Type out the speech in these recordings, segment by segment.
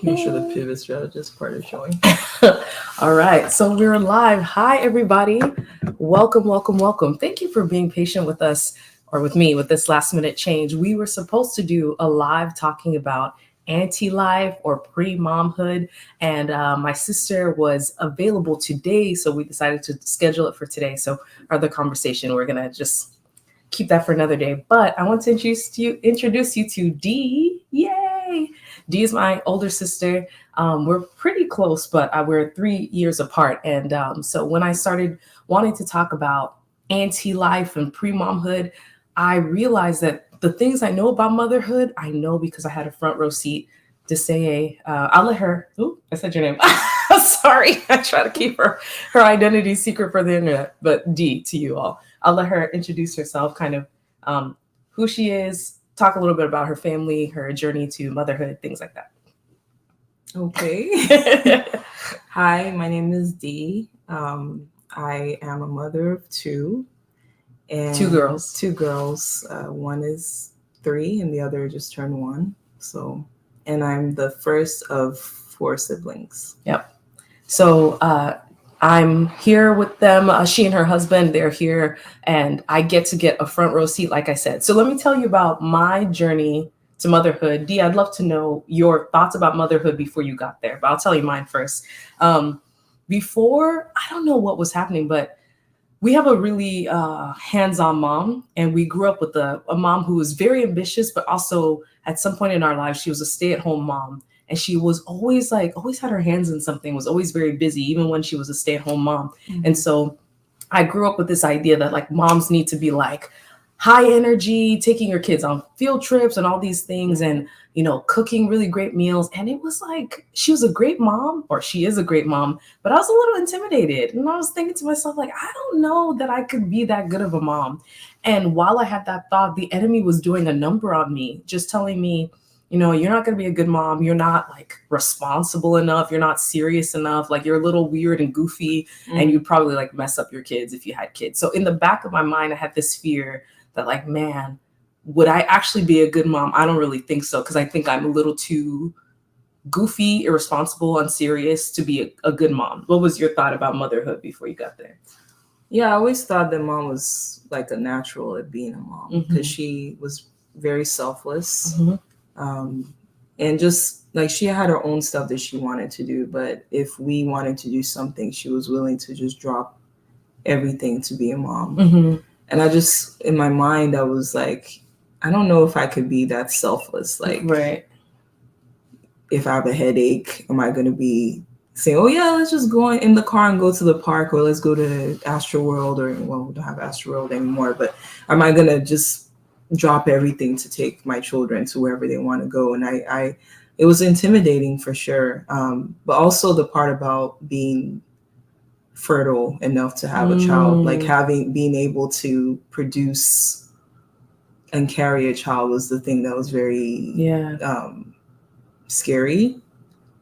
Make sure the pivot strategist part is showing. All right, so we're live. Hi, everybody. Welcome, welcome, welcome. Thank you for being patient with us or with me with this last minute change. We were supposed to do a live talking about anti life or pre momhood, and my sister was available today, so we decided to schedule it for today. So, our other conversation, we're gonna just keep that for another day. But I want to introduce you to Dee. Yay! Dee is my older sister. We're pretty close, but we're 3 years apart. And so when I started wanting to talk about anti-life and pre-momhood, I realized that the things I know about motherhood, I know because I had a front row seat to say, I'll let her, I said your name. Sorry, I try to keep her identity secret for the internet, but Dee, to you all. I'll let her introduce herself, kind of who she is, talk a little bit about her family, her journey to motherhood, things like that. Okay. Hi, my name is Dee. I am a mother of two. And Two girls. Two girls. One is 3 and the other just turned 1. So, and I'm the first of 4 siblings. Yep. So I'm here with them. She and her husband, they're here, and I get a front row seat, like I said. So let me tell you about my journey to motherhood. Dee, I'd love to know your thoughts about motherhood before you got there, but I'll tell you mine first. Before, I don't know what was happening, but we have a really hands-on mom, and we grew up with a mom who was very ambitious, but also at some point in our lives, she was a stay-at-home mom. And she was always had her hands in something, was always very busy, even when she was a stay-at-home mom. Mm-hmm. And so I grew up with this idea that like moms need to be like high energy, taking your kids on field trips and all these things, and, you know, cooking really great meals. And it was like, she was a great mom, or she is a great mom, but I was a little intimidated. And I was thinking to myself, like, I don't know that I could be that good of a mom. And while I had that thought, the enemy was doing a number on me, just telling me, you know, you're not going to be a good mom. You're not like responsible enough. You're not serious enough. Like, you're a little weird and goofy, and you'd probably like mess up your kids if you had kids. So in the back of my mind, I had this fear that like, man, would I actually be a good mom? I don't really think so, because I think I'm a little too goofy, irresponsible, unserious to be a good mom. What was your thought about motherhood before you got there? Yeah, I always thought that mom was like a natural at being a mom, because she was very selfless. And just like, she had her own stuff that she wanted to do, but if we wanted to do something, she was willing to just drop everything to be a mom. And I just, in my mind, I was like, I don't know if I could be that selfless. Like, right. If I have a headache, am I going to be saying, oh yeah, let's just go in the car and go to the park, or let's go to Astro World, or, well, we don't have Astro World anymore, but am I going to just drop everything to take my children to wherever they want to go? And I it was intimidating for sure. But also the part about being fertile enough to have a child, like being able to produce and carry a child, was the thing that was very scary.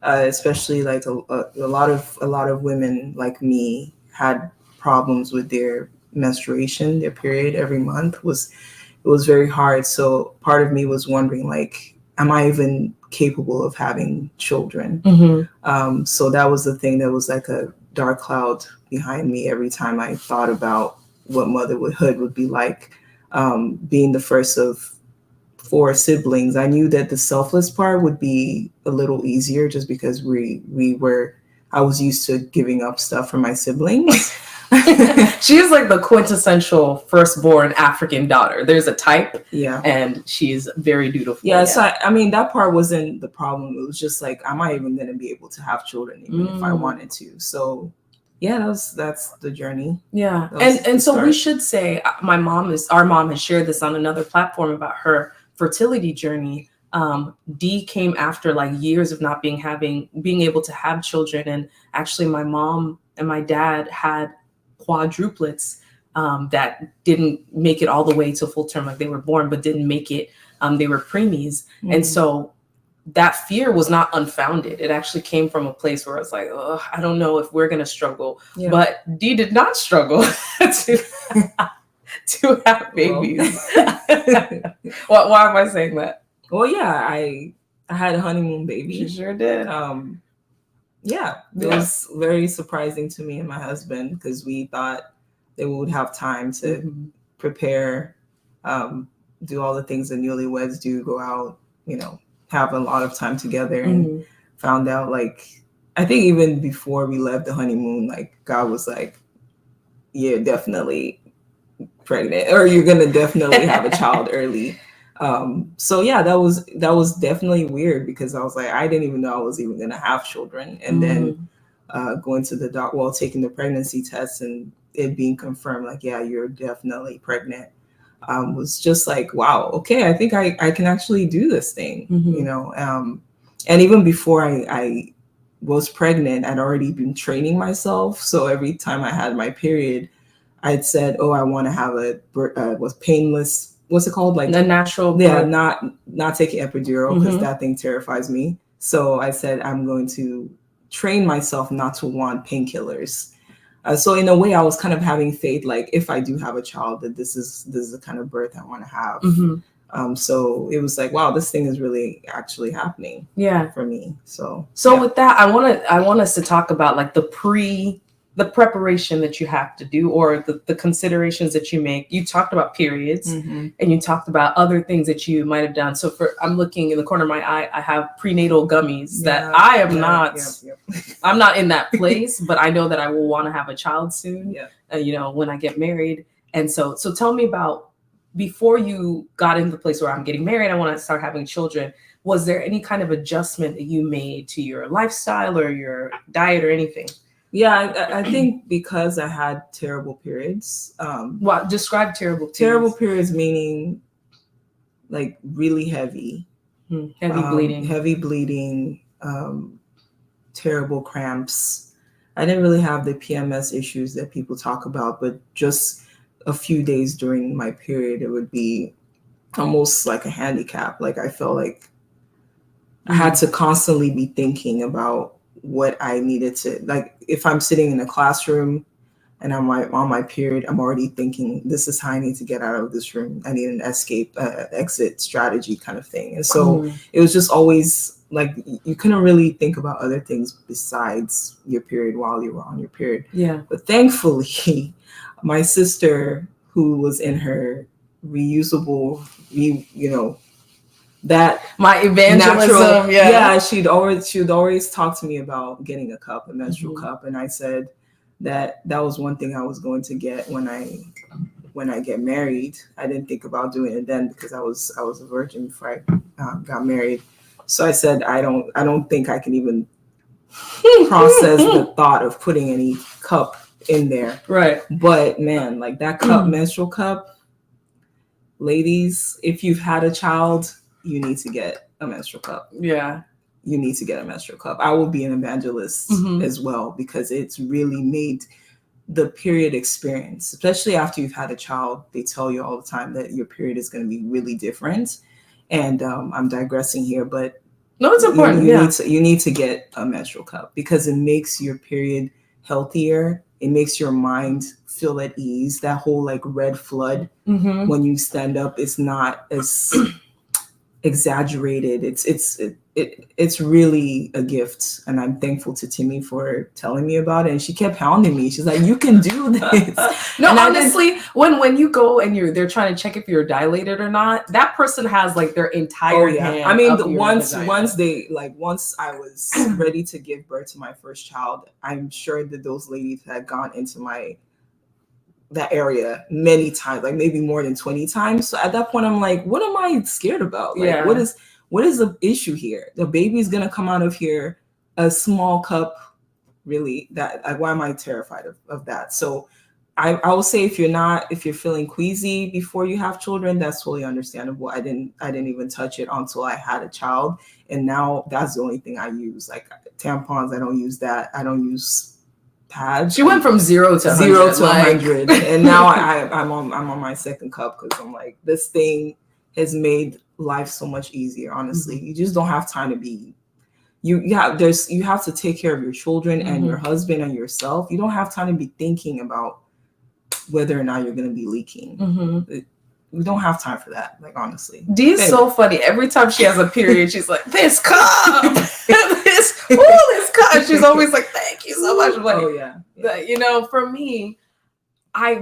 Especially like a lot of women like me had problems with their menstruation, their period every month. It was very hard. So part of me was wondering, like, am I even capable of having children? So that was the thing that was like a dark cloud behind me every time I thought about what motherhood would be like. Being the first of 4 siblings, I knew that the selfless part would be a little easier, just because I was used to giving up stuff for my siblings. She is like the quintessential firstborn African daughter. There's a type, and she's very dutiful. Yeah, so I mean, that part wasn't the problem. It was just like, am I even going to be able to have children, even if I wanted to? So yeah, that's the journey. Yeah, and so we should say, our mom has shared this on another platform about her fertility journey. Dee came after like years of not being able to have children, and actually my mom and my dad had quadruplets that didn't make it all the way to full term. Like, they were born but didn't make it. They were preemies. And so that fear was not unfounded. It actually came from a place where I was like, oh, I don't know if we're gonna struggle. But Dee did not struggle to have babies. Why am I saying that? Well, yeah, I I had a honeymoon baby. You sure did. Yeah, it was very surprising to me and my husband because we thought that we would have time to prepare, do all the things that newlyweds do, go out, have a lot of time together, and found out, like, I think even before we left the honeymoon, like, God was like, you're definitely pregnant, or you're gonna definitely have a child early. So yeah, that was definitely weird because I was like, I didn't even know I was even gonna have children, and then going to the taking the pregnancy test and it being confirmed, like, yeah, you're definitely pregnant, was just like, wow, okay, I think I can actually do this thing, and even before I was pregnant, I'd already been training myself. So every time I had my period, I'd said, oh, I want to have was painless. What's it called? Like a natural. Yeah, not taking epidural because that thing terrifies me. So I said, I'm going to train myself not to want painkillers. So in a way, I was kind of having faith, like if I do have a child, that this is the kind of birth I want to have. So it was like, wow, this thing is really actually happening. Yeah, for me. So with that, I want us to talk about like the preparation that you have to do, or the considerations that you make. You talked about periods, and you talked about other things that you might have done. So I'm looking in the corner of my eye, I have prenatal gummies that I am not, I'm not in that place, but I know that I will want to have a child soon, when I get married. And so tell me about, before you got into the place where I'm getting married, I want to start having children. Was there any kind of adjustment that you made to your lifestyle or your diet or anything? Yeah, I think because I had terrible periods. Describe terrible periods. Terrible periods meaning like really heavy. Heavy bleeding, terrible cramps. I didn't really have the PMS issues that people talk about, but just a few days during my period, it would be almost like a handicap. Like I felt like I had to constantly be thinking about what I needed to, like if I'm sitting in a classroom and I'm on my period, I'm already thinking, this is how I need to get out of this room. I need an exit strategy kind of thing. And so it was just always like, you couldn't really think about other things besides your period while you were on your period. Yeah. But thankfully, my sister, who was in her reusable, that my evangelism, she'd always talk to me about getting a cup, a menstrual cup, and I said that was one thing I was going to get when I get married. I didn't think about doing it then because I was a virgin before I got married. So I said I don't think I can even process the thought of putting any cup in there. Right. But man, like that cup, menstrual cup, ladies, if you've had a child, you need to get a menstrual cup. Yeah. You need to get a menstrual cup. I will be an evangelist as well, because it's really made the period experience, especially after you've had a child. They tell you all the time that your period is going to be really different. And I'm digressing here, but no, it's important. You need to get a menstrual cup because it makes your period healthier. It makes your mind feel at ease. That whole like red flood when you stand up, it's not as exaggerated. It's really a gift, and I'm thankful to Timmy for telling me about it. And she kept hounding me. She's like, "You can do this." No, and honestly, when you go and they're trying to check if you're dilated or not, that person has like their entire hand. I mean, once I was ready to give birth to my first child, I'm sure that those ladies had gone into that area many times, like maybe more than 20 times. So at that point, I'm like, what am I scared about? Like, what is the issue here? The baby's gonna come out of here, a small cup, really? Why am I terrified of that? So I will say, if you're feeling queasy before you have children, that's totally understandable. I didn't even touch it until I had a child, and now that's the only thing I use. Like tampons, I don't use that. I don't use pads. She went from 0 to 100, and now I'm on my second cup because I'm like, this thing has made life so much easier. Honestly, you just don't have time to be. You have to take care of your children and your husband and yourself. You don't have time to be thinking about whether or not you're going to be leaking. we don't have time for that. Like, honestly, D is so funny. Every time she has a period, she's like, "This cup, this cup." She's always like, "Thank you so much." Like, oh yeah. but, you know, for me,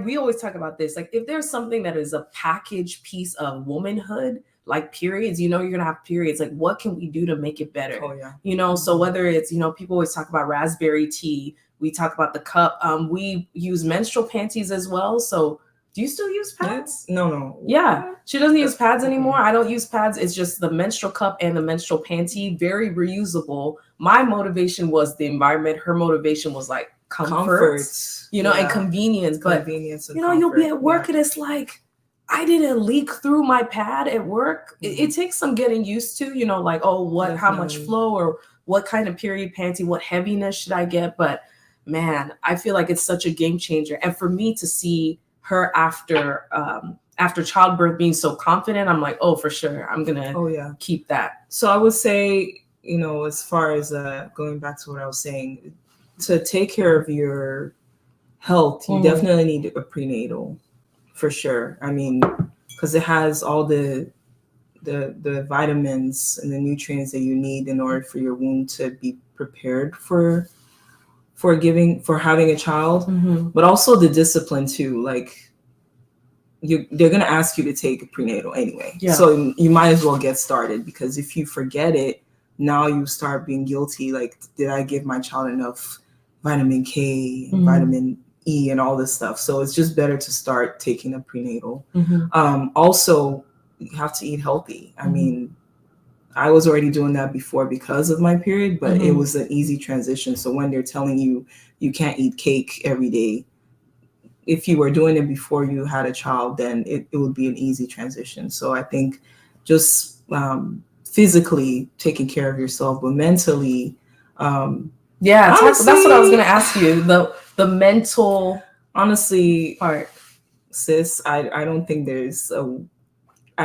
we always talk about this. Like, if there's something that is a package piece of womanhood, like periods, you know, you're gonna have periods. Like, what can we do to make it better? Oh yeah. You know, so whether it's, you know, people always talk about raspberry tea. We talk about the cup. We use menstrual panties as well. So, do you still use pads? No. Yeah, she doesn't use pads anymore. I don't use pads. It's just the menstrual cup and the menstrual panty. Very reusable. My motivation was the environment. Her motivation was like comfort. You know, and convenience. But convenience and you know, comfort. you'll be at work and it's like, I didn't leak through my pad at work. It takes some getting used to, you know, like, oh, what, how much flow, or what kind of period panty, what heaviness should I get? But man, I feel like it's such a game changer. And for me to see her after childbirth being so confident, I'm like, oh, for sure, I'm gonna keep that. So I would say, you know, as far as going back to what I was saying, to take care of your health, you definitely need a prenatal, for sure. I mean, because it has all the vitamins and the nutrients that you need in order for your womb to be prepared for having a child, but also the discipline too. Like, they're gonna ask you to take a prenatal anyway, so you might as well get started, because if you forget it, now you start being guilty. Like, did I give my child enough vitamin K and vitamin E and all this stuff? So it's just better to start taking a prenatal. Also, you have to eat healthy. I mean, I was already doing that before because of my period, but it was an easy transition. So when they're telling you you can't eat cake every day, if you were doing it before you had a child, then it would be an easy transition. So I think just physically taking care of yourself, but mentally, honestly, that's what I was going to ask you. The mental, honestly, part, sis. I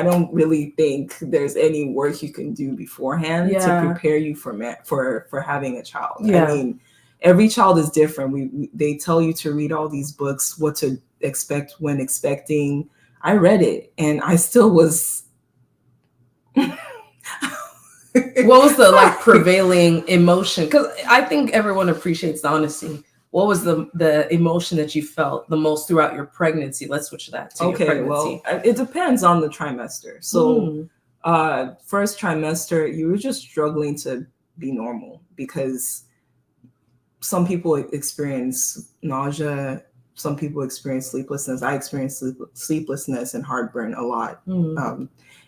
don't really think there's any work you can do beforehand to prepare you for having a child. I mean, every child is different. They tell you to read all these books, what to expect when expecting. I read it and I still was. What was the like prevailing emotion? Because I think everyone appreciates the honesty. What was the emotion that you felt the most throughout your pregnancy? Let's switch that to your pregnancy. Well, it depends on the trimester. So first trimester, you were just struggling to be normal, because some people experience nausea, some people experience sleeplessness. I experienced sleeplessness and heartburn a lot.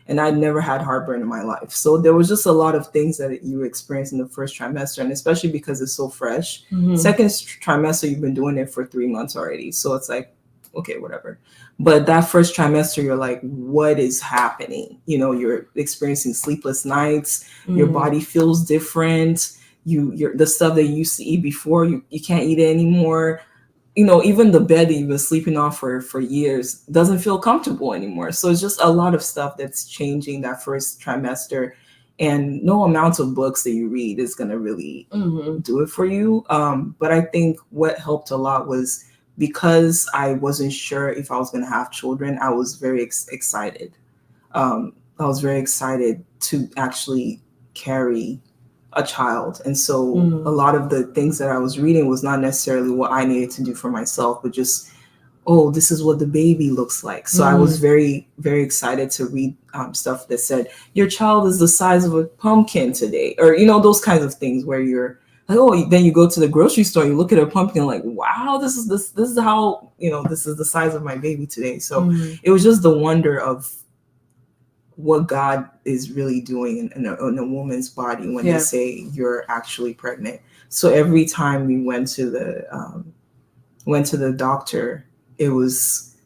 And I'd never had heartburn in my life. So there was just a lot of things that you experience in the first trimester, and especially because it's so fresh. Second trimester, you've been doing it for 3 months already. So it's like, okay, whatever. But that first trimester, you're like, what is happening? You know, you're experiencing sleepless nights. Your body feels different. The stuff that you used to eat before, you can't eat it anymore. You know, even the bed that you've been sleeping on for years doesn't feel comfortable anymore. So it's just a lot of stuff that's changing that first trimester, and no amount of books that you read is going to really do it for you. But I think what helped a lot was, because I wasn't sure if I was going to have children, I was very excited. I was very excited to actually carry a child. And so a lot of the things that I was reading was not necessarily what I needed to do for myself, but just, oh, this is what the baby looks like. So I was very, very excited to read stuff that said, your child is the size of a pumpkin today, or, you know, those kinds of things where you're like, oh, then you go to the grocery store, you look at a pumpkin like, wow, this is how, you know, this is the size of my baby today. So it was just the wonder of what God is really doing in a woman's body when they say you're actually pregnant. So every time we went to the doctor, it was,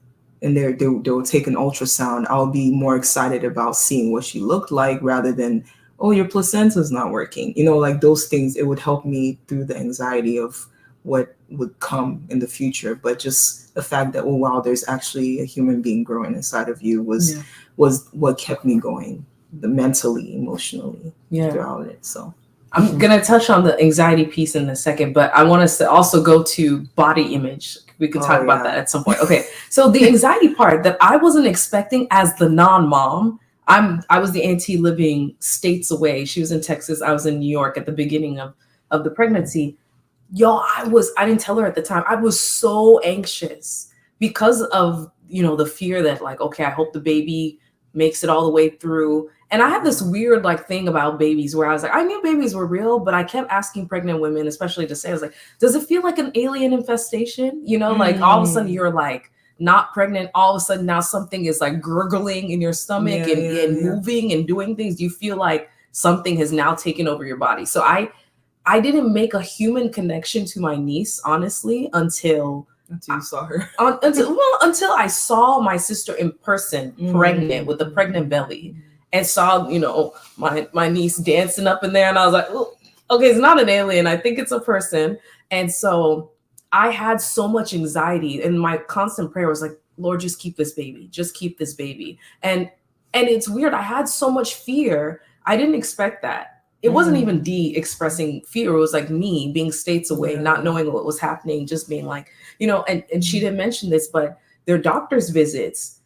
and they would take an ultrasound. I'll be more excited about seeing what she looked like rather than, oh, your placenta's not working. You know, like those things, it would help me through the anxiety of what would come in the future. But just the fact that, oh wow, there's actually a human being growing inside of you was what kept me going, mentally, emotionally throughout it. So I'm gonna touch on the anxiety piece in a second, but I want us to also go to body image. We could talk about that at some point. Okay. So the anxiety part that I wasn't expecting as the non-mom, I was the auntie living states away. She was in Texas. I was in New York at the beginning of the pregnancy. Y'all, I didn't tell her at the time. I was so anxious because of, the fear that like, okay, I hope the baby makes it all the way through. And I had this weird like thing about babies where I was like, I knew babies were real, but I kept asking pregnant women, especially to say, I was like, does it feel like an alien infestation? Like all of a sudden you're like not pregnant. All of a sudden now something is like gurgling in your stomach and moving and doing things. Do you feel like something has now taken over your body? So I didn't make a human connection to my niece, honestly, until you saw her. Until I saw my sister in person, pregnant with a pregnant belly, and saw, my niece dancing up in there. And I was like, oh, okay, it's not an alien. I think it's a person. And so I had so much anxiety, and my constant prayer was like, Lord, just keep this baby. Just keep this baby. And it's weird. I had so much fear. I didn't expect that. It wasn't even D expressing fear. It was like me being states away, not knowing what was happening, just being like, and she didn't mention this, but their doctor's visits,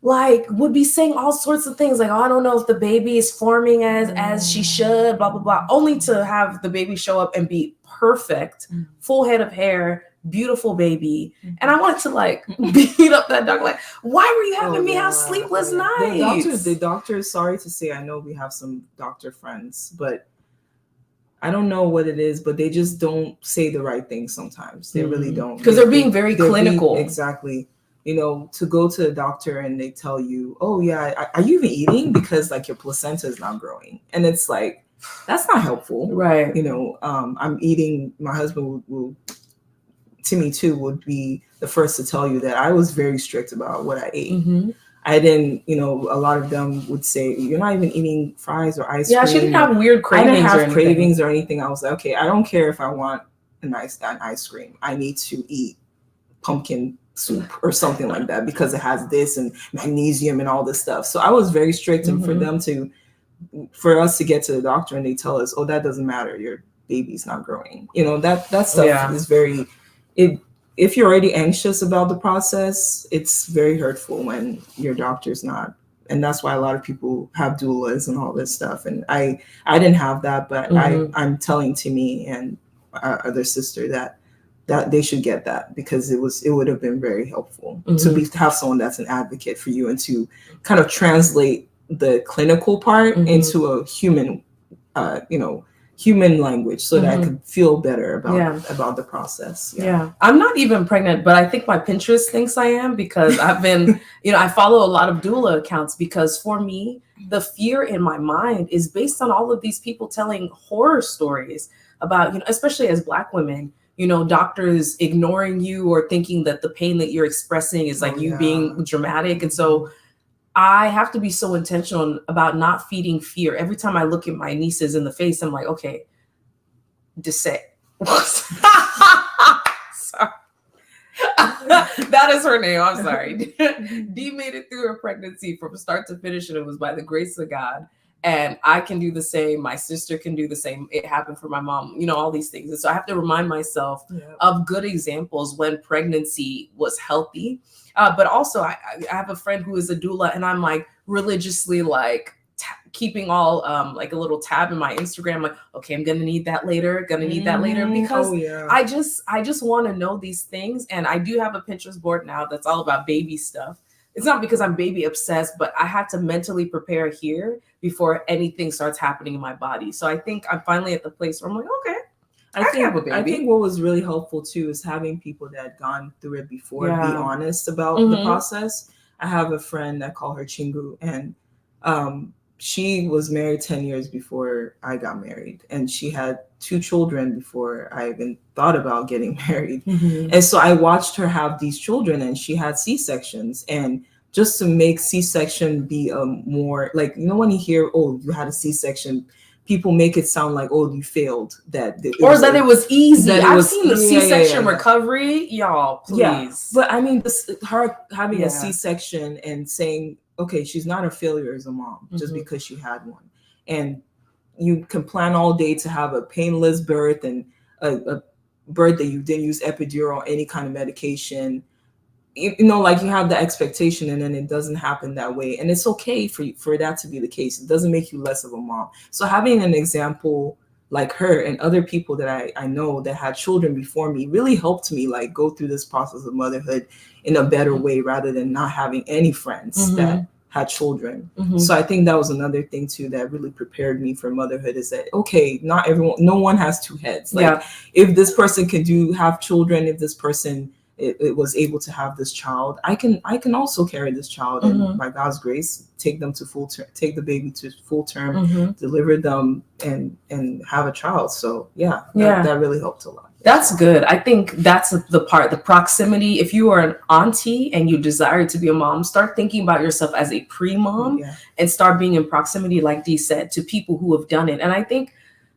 like, would be saying all sorts of things like, oh, I don't know if the baby is forming as she should, blah, blah, blah, only to have the baby show up and be perfect, full head of hair, beautiful baby. And I wanted to like beat up that doctor. Like, why were you having me have sleepless nights? The doctors, sorry to say, I know we have some doctor friends, but I don't know what it is, but they just don't say the right thing sometimes. They really don't. Because they're being very clinical. Exactly. To go to a doctor and they tell you, oh yeah, are you even eating? Because like your placenta is not growing. And it's like, that's not helpful. Right. I'm eating, my husband will Timmy too would be the first to tell you that I was very strict about what I ate. I didn't, a lot of them would say, you're not even eating fries or ice cream. Yeah, she didn't have weird cravings. I didn't have cravings or anything. I was like, okay, I don't care if I want an ice cream. I need to eat pumpkin soup or something like that because it has this and magnesium and all this stuff. So I was very strict. And for us to get to the doctor and they tell us, oh, that doesn't matter. Your baby's not growing. That stuff is very... If you're already anxious about the process, it's very hurtful when your doctor's not. And that's why a lot of people have doulas and all this stuff. And I didn't have that, but I'm telling Timmy and our other sister that they should get that because it would have been very helpful to have someone that's an advocate for you and to kind of translate the clinical part into a human, human language so that I could feel better about the process. Yeah. I'm not even pregnant, but I think my Pinterest thinks I am because I've been, I follow a lot of doula accounts because for me, the fear in my mind is based on all of these people telling horror stories about, especially as Black women, doctors ignoring you or thinking that the pain that you're expressing is like being dramatic. And so I have to be so intentional about not feeding fear. Every time I look at my nieces in the face, I'm like, okay, Sorry. That is her name. I'm sorry. Dee made it through her pregnancy from start to finish, and it was by the grace of God. And I can do the same. My sister can do the same. It happened for my mom, all these things. And so I have to remind myself of good examples when pregnancy was healthy. But also I have a friend who is a doula and I'm like religiously like keeping all like a little tab in my Instagram. Like, okay, I'm going to need that later. Because I just want to know these things. And I do have a Pinterest board now that's all about baby stuff. It's not because I'm baby obsessed, but I had to mentally prepare here before anything starts happening in my body. So I think I'm finally at the place where I'm like, okay, I think what was really helpful too is having people that had gone through it before be honest about the process. I have a friend, I call her Chingu, and she was married 10 years before I got married, and she had 2 children before I even thought about getting married. And so I watched her have these children, and she had C-sections, and just to make C-section be more like, when you hear, oh, you had a C-section, people make it sound like, oh, you failed. It was easy. I've seen the C-section recovery, y'all, please. Yeah. But I mean, her having a C-section and saying, okay, she's not a failure as a mom just because she had one. And you can plan all day to have a painless birth and a birth that you didn't use epidural, any kind of medication, you know, like you have the expectation and then it doesn't happen that way. And it's okay for that to be the case. It doesn't make you less of a mom. So having an example like her and other people that I know that had children before me really helped me like go through this process of motherhood in a better way, rather than not having any friends that had children. So I think that was another thing too that really prepared me for motherhood, is that, okay, no one has two heads. Like if this person can have children, if this person it was able to have this child, I can also carry this child, and by God's grace take them to take the baby to full term, deliver them and have a child. So that really helped a lot. That's good. I think that's the part, the proximity. If you are an auntie and you desire to be a mom, start thinking about yourself as a pre-mom and start being in proximity, like Dee said, to people who have done it. And I think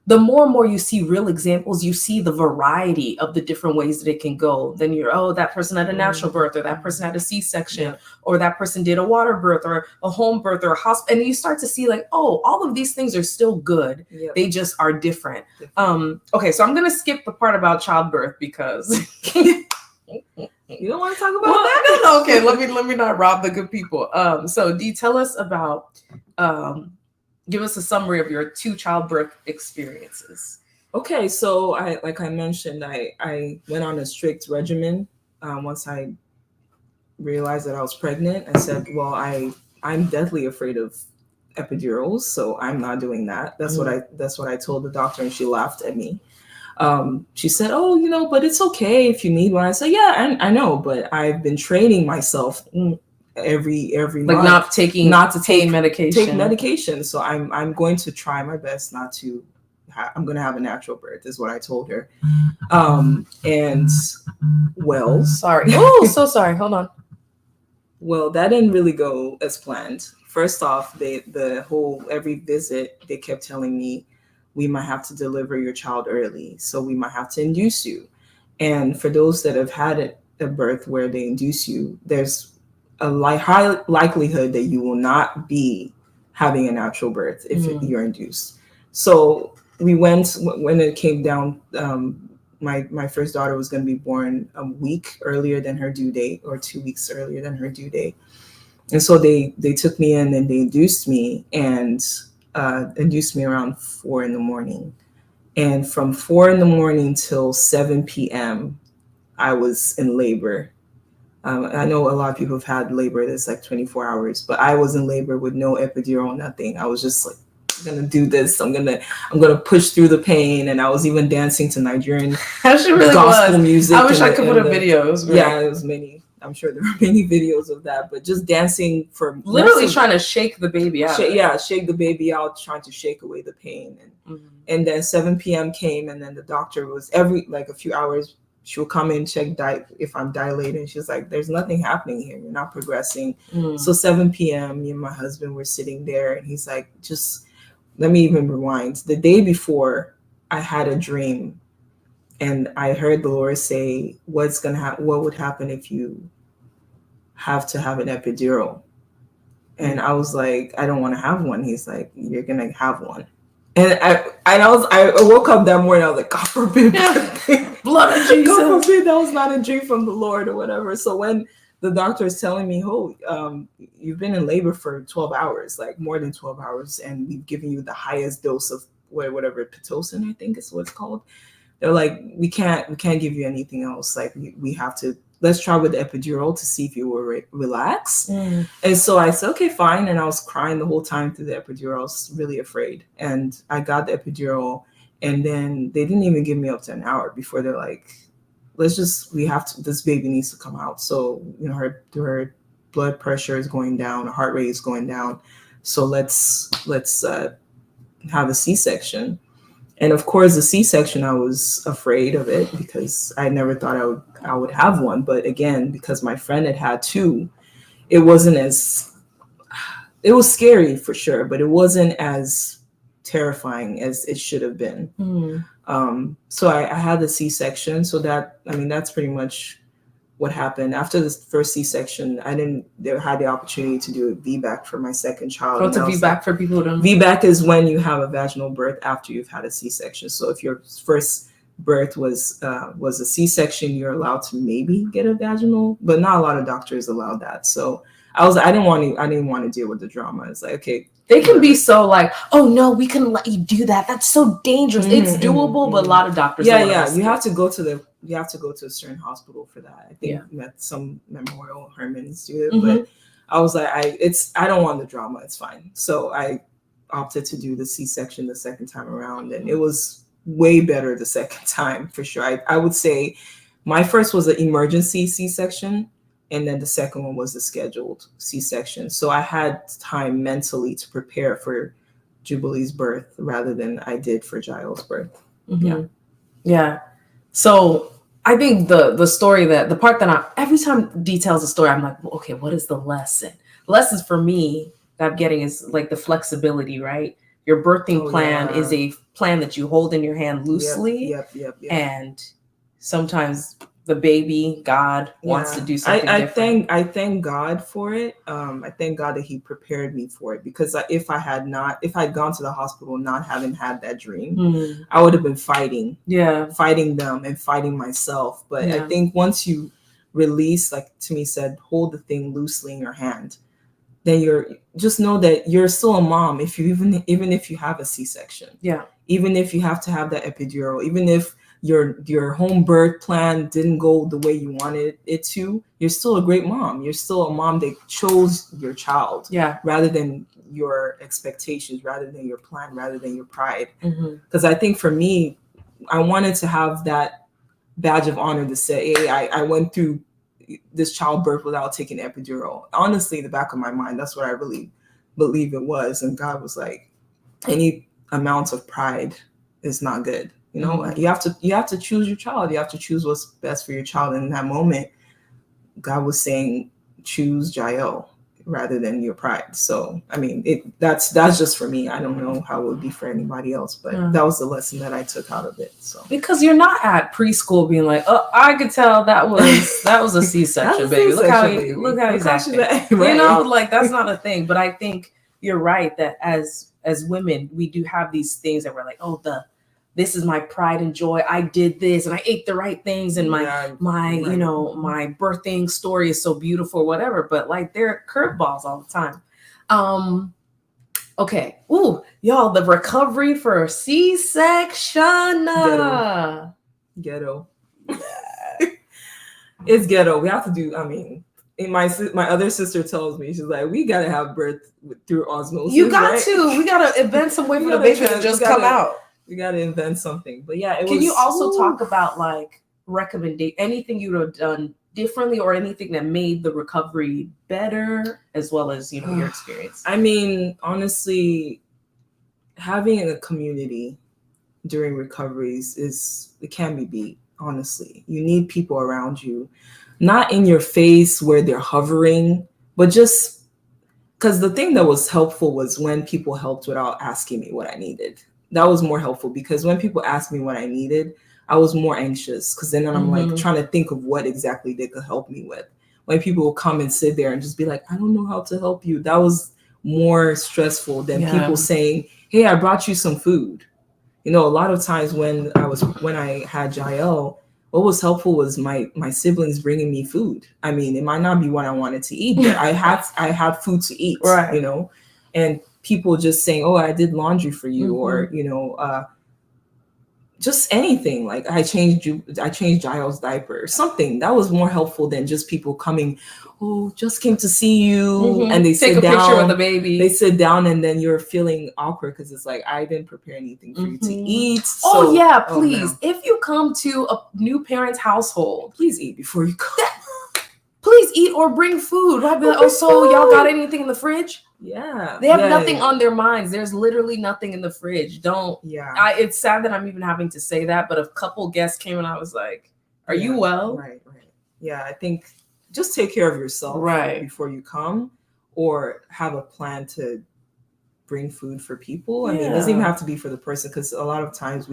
the more and more you see real examples, you see the variety of the different ways that it can go. Then you're, that person had a natural birth, or that person had a C-section, or that person did a water birth, or a home birth, or a hospital. And you start to see like, all of these things are still good. They just are different. Okay, so I'm going to skip the part about childbirth because you don't want to talk about that? No, okay, let me not rob the good people. So Dee, tell us about give us a summary of your 2 childbirth experiences. Okay, so like I mentioned, I went on a strict regimen once I realized that I was pregnant. I said, well, I'm deathly afraid of epidurals, so I'm not doing that. That's what I told the doctor, and she laughed at me. She said, oh, but it's okay if you need one. I said, yeah, I know, but I've been training myself every like month not to take medication. So I'm going to try my best not to. I'm going to have a natural birth, is what I told her. And well, sorry. Oh, so sorry. Hold on. Well, that didn't really go as planned. First off, every visit, they kept telling me, we might have to deliver your child early, so we might have to induce you. And for those that have had a birth where they induce you, there's a high likelihood that you will not be having a natural birth if you're induced. So we went, when it came down, my first daughter was going to be born a week earlier than her due date, or 2 weeks earlier than her due date. And so they took me in and they induced me, and induced me around 4 a.m. And from 4 a.m. till 7 p.m., I was in labor. I know a lot of people have had labor that's like 24 hours, but I was in labor with no epidural, nothing. I was just like, I'm gonna do this. I'm gonna push through the pain. And I was even dancing to Nigerian gospel music. I wish I could put a video. It was it was many. I'm sure there were many videos of that, but just dancing for literally trying to shake the baby out. Shake the baby out, trying to shake away the pain. And then 7 p.m. came, and then the doctor was a few hours. She'll come in, check if I'm dilated. She's like, there's nothing happening here. You're not progressing. So 7 p.m., me and my husband were sitting there, and he's like, just let me even rewind. The day before, I had a dream, and I heard the Lord say, what would happen if you have to have an epidural? And I was like, I don't want to have one. He's like, you're going to have one. And I woke up that morning, I was like, God forbid. Blood of Jesus. God forbid that was not a dream from the Lord or whatever. So when the doctor is telling me, you've been in labor for 12 hours, like more than 12 hours, and we've given you the highest dose of whatever, Pitocin, I think is what it's called. They're like, we can't give you anything else. Like we have to, let's try with the epidural to see if you will relax. And so I said, okay, fine. And I was crying the whole time through the epidural. I was really afraid. And I got the epidural, and then they didn't even give me up to an hour before they're like, this baby needs to come out. So, her blood pressure is going down, her heart rate is going down. So let's have a C-section. And of course, the C-section, I was afraid of it because I never thought I would have one. But again, because my friend had 2, it was scary for sure, but it wasn't as terrifying as it should have been. So I had the C-section. So that's pretty much what happened. After the first C-section, I had the opportunity to do a VBAC for my second child. What's a VBAC for people who don't know? VBAC is when you have a vaginal birth after you've had a C-section. So if your first birth was a C-section, you're allowed to maybe get a vaginal, but not a lot of doctors allow that. So I didn't want to deal with the drama. It's like, okay, they can be so like, oh no, we can let you do that. That's so dangerous. It's doable, but a lot of doctors. Yeah. You have to go to a certain hospital for that. I think that some Memorial Hermans do it, but I was like, I don't want the drama. It's fine. So I opted to do the C-section the second time around, and it was way better the second time for sure. I would say my first was an emergency C-section, and then the second one was the scheduled C-section. So I had time mentally to prepare for Jubilee's birth rather than I did for Jael's birth. Yeah. So I think the part that every time details a story, I'm like, well, okay, what is the lesson? The lessons for me that I'm getting is like the flexibility, right? Your birthing plan is a plan that you hold in your hand loosely. Yep. And sometimes the baby, God wants to do something different. I thank God for it. I thank God that He prepared me for it, because if I'd gone to the hospital not having had that dream, I would have been fighting them and fighting myself. But I think once you release, like Timmy said, hold the thing loosely in your hand, then just know that you're still a mom. If you even if you have a C-section, even if you have to have that epidural, even if your home birth plan didn't go the way you wanted it to, you're still a great mom. You're still a mom that chose your child, rather than your expectations, rather than your plan, rather than your pride. Because I think for me, I wanted to have that badge of honor to say, hey, I went through this childbirth without taking epidural. Honestly, in the back of my mind, that's what I really believe it was. And God was like, any amount of pride is not good. You know, you have to choose your child. You have to choose what's best for your child. And in that moment, God was saying, choose Jael rather than your pride. So, I mean, that's just for me. I don't know how it would be for anybody else, but that was the lesson that I took out of it. So, because you're not at preschool being like, oh, I could tell that was a C-section, baby. Look how he's acting. Right. You know, like that's not a thing. But I think you're right that as women, we do have these things that we're like, oh, this is my pride and joy. I did this and I ate the right things, and my you know, my birthing story is so beautiful, whatever. But like, there are curveballs all the time. Okay. Ooh, y'all, the recovery for C-section. Ghetto. It's ghetto. We have to do, I mean, my other sister tells me, she's like, we gotta have birth through osmosis. You got to. We gotta invent some way for the baby to just come out. We got to invent something. But yeah, Can you also talk about like anything you would have done differently, or anything that made the recovery better, as well as, you know, your experience? I mean, honestly, having a community during recoveries it can be beat. Honestly, you need people around you, not in your face where they're hovering, but just because the thing that was helpful was when people helped without asking me what I needed. That was more helpful, because when people asked me what I needed, I was more anxious, because then I'm like trying to think of what exactly they could help me with. When people will come and sit there and just be like, I don't know how to help you, that was more stressful than people saying, hey, I brought you some food. You know, a lot of times when I had Jael, what was helpful was my siblings bringing me food. I mean, it might not be what I wanted to eat, but I had food to eat, right? You know, and people just saying, oh, I did laundry for you, or, you know, just anything. Like I changed Jael's diaper, something that was more helpful than just people coming, oh, just came to see you, and they take a picture with the baby. They sit down, and then you're feeling awkward because it's like, I didn't prepare anything for you to eat. Oh yeah, please. If you come to a new parent's household, please eat before you come. Please eat or bring food. I'd be like, oh, so y'all got anything in the fridge? Yeah. They have nothing on their minds. There's literally nothing in the fridge. It's sad that I'm even having to say that, but a couple guests came and I was like, are you well? Right. Yeah, I think just take care of yourself before you come, or have a plan to bring food for people. I mean, it doesn't even have to be for the person, because a lot of times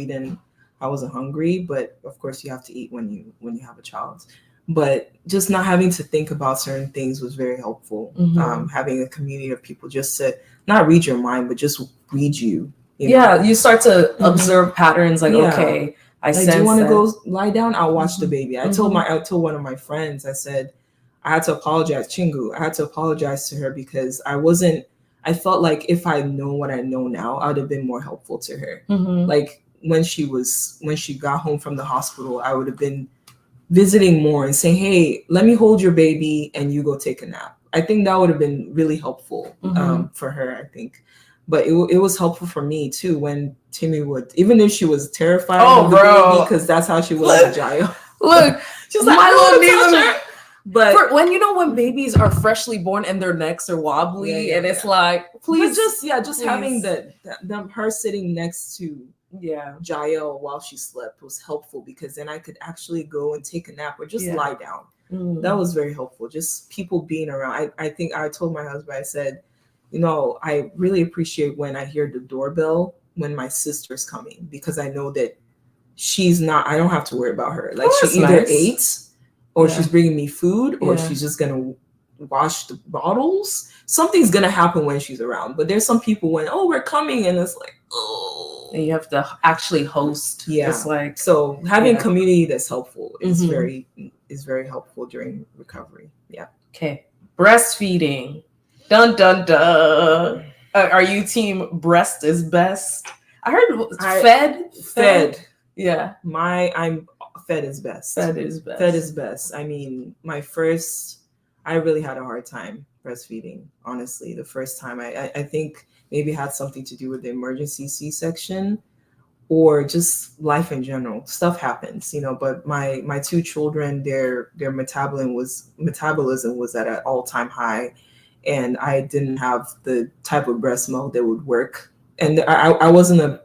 I wasn't hungry, but of course you have to eat when you have a child. But just not having to think about certain things was very helpful. Having a community of people just to not read your mind, but just read you. You know? You start to observe patterns, like, okay, I Like, do you want to that. go lie down? I'll watch the Mhm. baby. I told one of my friends, I said, I had to apologize, Chingu. I had to apologize to her because I felt like if I know what I know now, I would have been more helpful to her. Like when she got home from the hospital, I would have been visiting more and saying, hey, let me hold your baby and you go take a nap. I think that would have been really helpful for her, I think. But it was helpful for me too when Timmy would, even if she was terrified of the baby, because that's how she was with Jael. Look, she's like, I don't want to touch her. But when babies are freshly born and their necks are wobbly, and it's like, please, just having her sitting next to Jael while she slept was helpful, because then I could actually go and take a nap or just lie down. That was very helpful. Just people being around. I think I told my husband, I said, I really appreciate when I hear the doorbell when my sister's coming, because I know that I don't have to worry about her. Like, she either ate or she's bringing me food, or she's just going to wash the bottles. Something's going to happen when she's around. But there's some people when, we're coming, and it's like, oh. And you have to actually host. Yeah. It's like, so having community that's helpful is very helpful during recovery. Yeah. Okay. Breastfeeding. Dun, dun, dun. Are you team breast is best? I heard fed. Yeah. I'm fed is best. Fed is best. Fed is best. I mean, I really had a hard time breastfeeding, honestly. The first time, I think maybe it had something to do with the emergency C-section or just life in general. Stuff happens, but my two children, their metabolism was at an all-time high, and I didn't have the type of breast milk that would work. And I wasn't a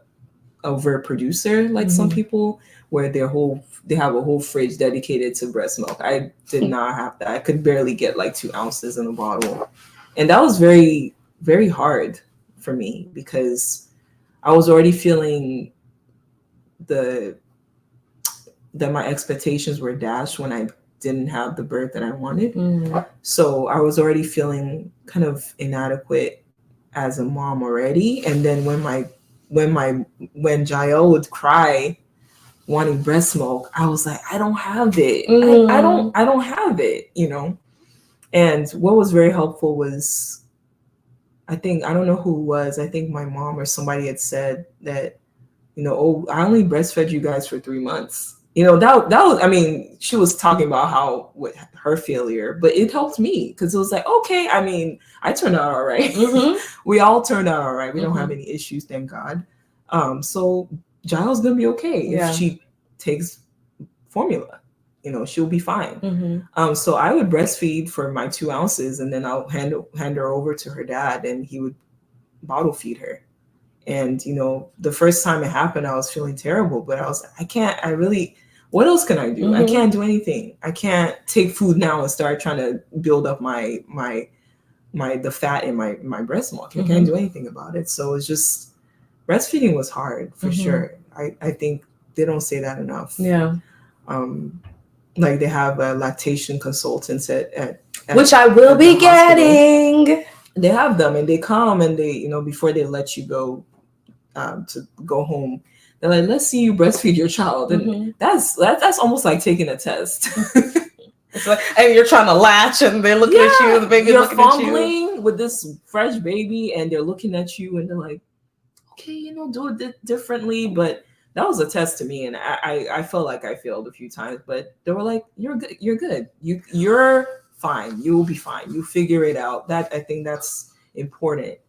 overproducer like some people, where they have a whole fridge dedicated to breast milk. I did not have that. I could barely get like 2 ounces in a bottle, and that was very, very hard for me, because I was already feeling that my expectations were dashed when I didn't have the birth that I wanted. So I was already feeling kind of inadequate as a mom already. And then when Jael would cry wanting breast milk, I was like, I don't have it. I don't have it, And what was very helpful was, I don't know who it was. I think my mom or somebody had said that, I only breastfed you guys for 3 months. That was, I mean, she was talking about with her failure, but it helped me, because it was like, okay, I mean, I turned out all right. We all turned out all right. We don't have any issues, thank God. So Jael's gonna be okay if she takes formula. She'll be fine. So I would breastfeed for my 2 ounces, and then I'll hand her over to her dad, and he would bottle feed her. And, the first time it happened, I was feeling terrible, but I was like, what else can I do? I can't do anything. I can't take food now and start trying to build up the fat in my breast milk. I can't do anything about it. So it's just, breastfeeding was hard for sure. I think they don't say that enough. Yeah. Like, they have lactation consultants at which I will be getting. They have them, and they come, and they, before they let you go to go home, they're like, let's see you breastfeed your child. And that's almost like taking a test. It's like, and you're trying to latch, and they're looking at you, the baby looking at you. You're fumbling with this fresh baby, and they're looking at you, and they're like, okay, do it differently. But that was a test to me, and I felt like I failed a few times, but they were like, you're good. You're fine. You will be fine. You figure it out. I think that's important.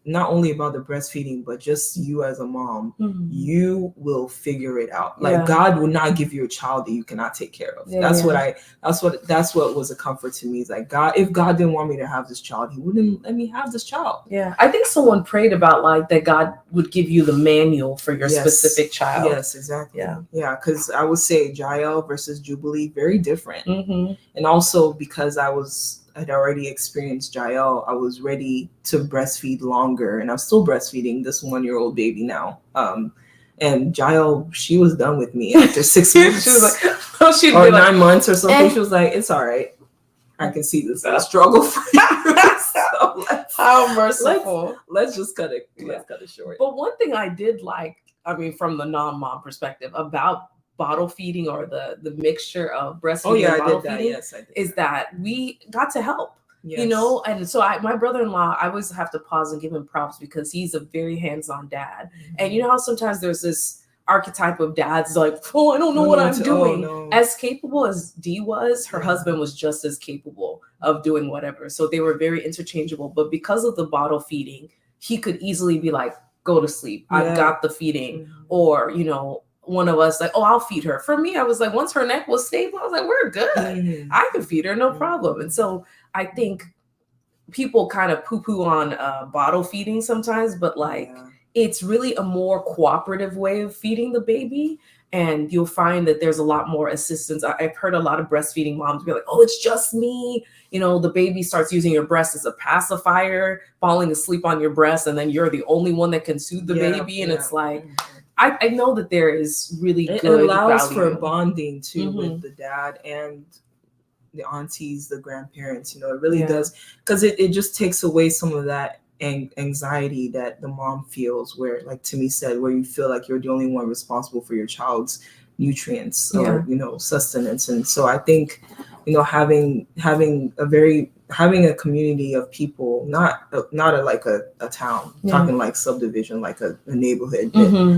Not only about the breastfeeding, but just you as a mom, you will figure it out. Like, God will not give you a child that you cannot take care of. That's what was a comfort to me. Is like, if God didn't want me to have this child, he wouldn't let me have this child. Yeah. I think someone prayed about like that God would give you the manual for your specific child. Yes, exactly. Yeah. Because I would say Jael versus Jubilee, very different. And also because I'd already experienced Jael, I was ready to breastfeed longer, and I'm still breastfeeding this 1-year-old baby now. And Jael, she was done with me after 6 months. She was like, or 9 months or something. She was like, it's all right. I can see this is a struggle for you. So how merciful. Let's just cut it. Let's cut it short. But one thing I did like, I mean, from the non-mom perspective about bottle feeding or the mixture of breastfeeding and bottle feeding, yes, I did is that we got to help. Yes. You know, and so my brother-in-law, I always have to pause and give him props because he's a very hands-on dad. And you know how sometimes there's this archetype of dads like, oh, I don't know what I'm doing. no. As capable as Dee was, her husband was just as capable of doing whatever. So they were very interchangeable. But because of the bottle feeding, he could easily be like, go to sleep. I've got the feeding. Or, you know, one of us like, oh, I'll feed her. For me, I was like, once her neck was stable, I was like, we're good. I can feed her, no problem. And so I think people kind of poo-poo on bottle feeding sometimes, but like it's really a more cooperative way of feeding the baby. And you'll find that there's a lot more assistance. I've heard a lot of breastfeeding moms be like, oh, it's just me. You know, the baby starts using your breast as a pacifier, falling asleep on your breast, and then you're the only one that can soothe the baby. And it's like, I know that there is really good It allows value. for bonding too with the dad and the aunties, the grandparents. You know, it really does, because it just takes away some of that anxiety that the mom feels, where, like Timmy said, where you feel like you're the only one responsible for your child's nutrients or, you know, sustenance. And so I think, you know, having a community of people, not like a town, talking like subdivision, like a neighborhood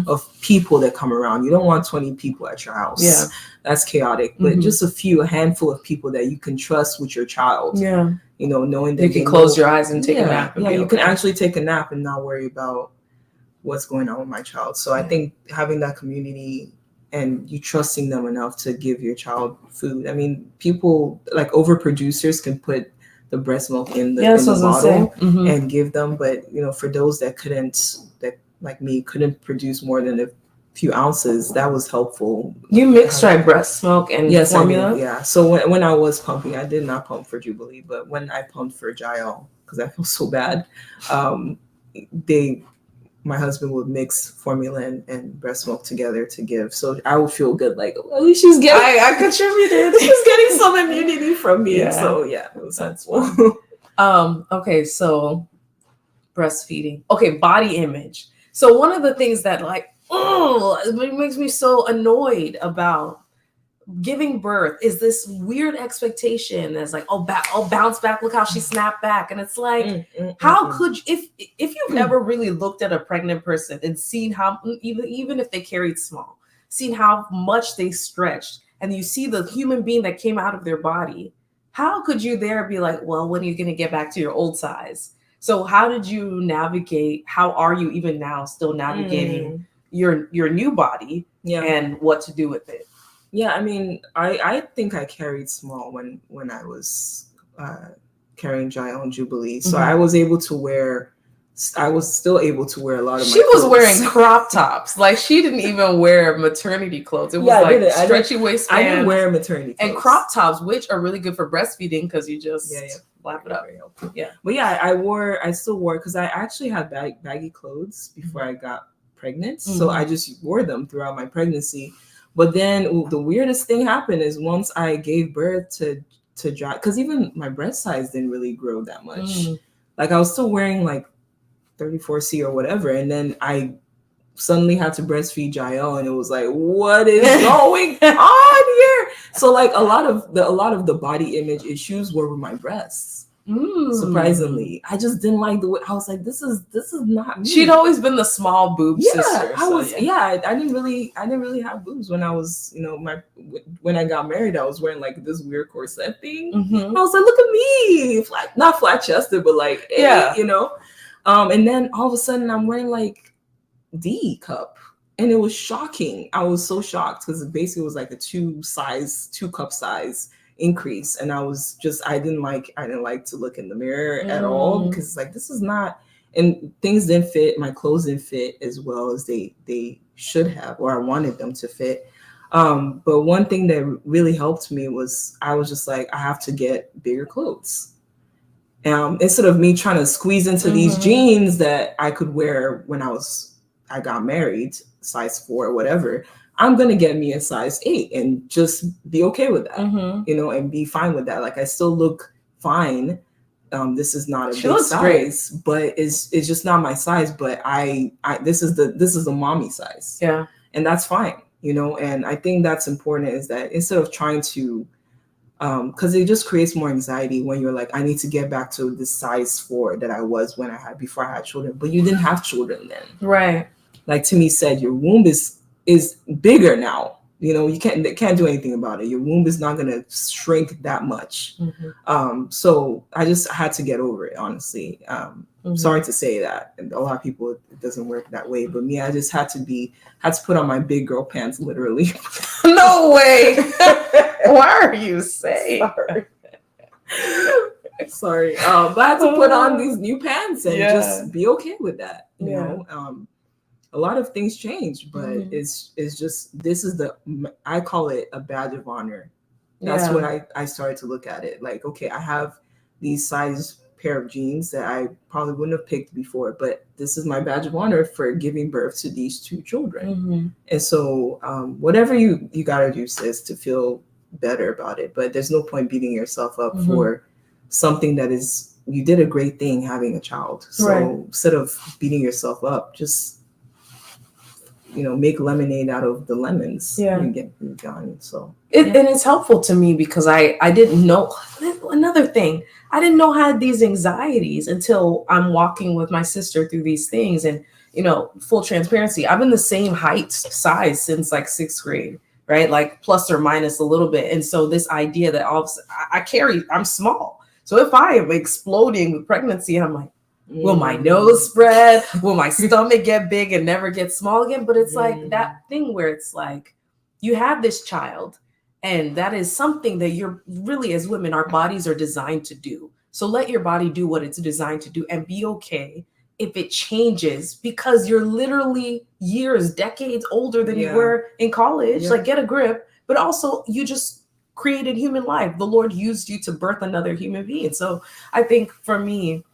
of people that come around. You don't want 20 people at your house. That's chaotic. But just a handful of people that you can trust with your child. You know, knowing that you can close your eyes and take a nap. You can actually take a nap and not worry about what's going on with my child. So I think having that community and you trusting them enough to give your child food. I mean, people like overproducers can put the breast milk in the bottle and give them, but you know, for those that like me couldn't produce more than a few ounces, that was helpful. You mixed breast milk and formula? So when I was pumping, I did not pump for Jubilee, but when I pumped for Jael, because I feel so bad, my husband would mix formula and breast milk together to give. So I would feel good, like, at least she's getting, I contributed. She's getting some immunity from me. So it was helpful. Okay, so breastfeeding. Okay, body image. So one of the things that it makes me so annoyed about giving birth is this weird expectation that's like, oh, bounce back, look how she snapped back. And it's like, how could you, if you've ever really looked at a pregnant person and seen how, even if they carried small, seen how much they stretched, and you see the human being that came out of their body, how could you be like, well, when are you going to get back to your old size? So how did you navigate? How are you even now still navigating your new body and what to do with it? Yeah, I mean, I think I carried small when I was carrying Jael and Jubilee. So I was still able to wear a lot of my clothes. She was wearing crop tops. Like, she didn't even wear maternity clothes. It was stretchy waistband. I didn't wear maternity clothes. And crop tops, which are really good for breastfeeding because you just flap it up. But I still wore, because I actually had baggy clothes before I got pregnant. So I just wore them throughout my pregnancy. But then the weirdest thing happened is once I gave birth to Jael, because even my breast size didn't really grow that much. Like, I was still wearing like 34C or whatever, and then I suddenly had to breastfeed Jael, and it was like, what is going on here? So like a lot of the body image issues were with my breasts. Surprisingly, I just didn't like the way. I was like, this is not me. She'd always been the small boob sister. I didn't really have boobs when I was, you know, when I got married. I was wearing like this weird corset thing. I was like, look at me, not flat chested, but like, you know. And then all of a sudden, I'm wearing like D cup, and it was shocking. I was so shocked because it basically was like a 2 cup size increase, and I didn't like to look in the mirror at all, because like, this is not, and things didn't fit, my clothes didn't fit as well as they should have, or I wanted them to fit. But one thing that really helped me was I was just like, I have to get bigger clothes. Instead of me trying to squeeze into these jeans that I could wear when I got married, size 4 or whatever, I'm going to get me a size 8 and just be okay with that, you know, and be fine with that. Like, I still look fine. This is not a big size, but it's just not my size. But this is the mommy size. Yeah. And that's fine. you know. And I think that's important, is that instead of trying to because it just creates more anxiety when you're like, I need to get back to the size 4 that I was before I had children, but you didn't have children then. Right. Like Timmy said, your womb is bigger now. You know, you can't do anything about it. Your womb is not going to shrink that much. So I just had to get over it, honestly. Sorry to say that. And a lot of people, it doesn't work that way. But me, I just had to put on my big girl pants, literally. No way. Why are you saying? Sorry. But I had to put on these new pants and just be okay with that. You know, a lot of things change, but it's just, I call it a badge of honor. That's what I started to look at it. Like, okay, I have these size pair of jeans that I probably wouldn't have picked before, but this is my badge of honor for giving birth to these 2 children. And so whatever you got to do, sis, to feel better about it. But there's no point beating yourself up for something that is, you did a great thing having a child. So instead of beating yourself up, just, you know, make lemonade out of the lemons and get done. So and it's helpful to me because I didn't know. Another thing, I didn't know I had these anxieties until I'm walking with my sister through these things. And, you know, full transparency, I've been the same size since like 6th grade, right? Like plus or minus a little bit. And so this idea that I'm small. So if I am exploding with pregnancy, and I'm like, will my nose spread? Will my stomach get big and never get small again? But it's like that thing where it's like, you have this child, and that is something that you're really, as women, our bodies are designed to do. So let your body do what it's designed to do and be okay if it changes, because you're literally years, decades older than you were in college. Like, get a grip. But also, you just created human life. The Lord used you to birth another human being. So I think for me,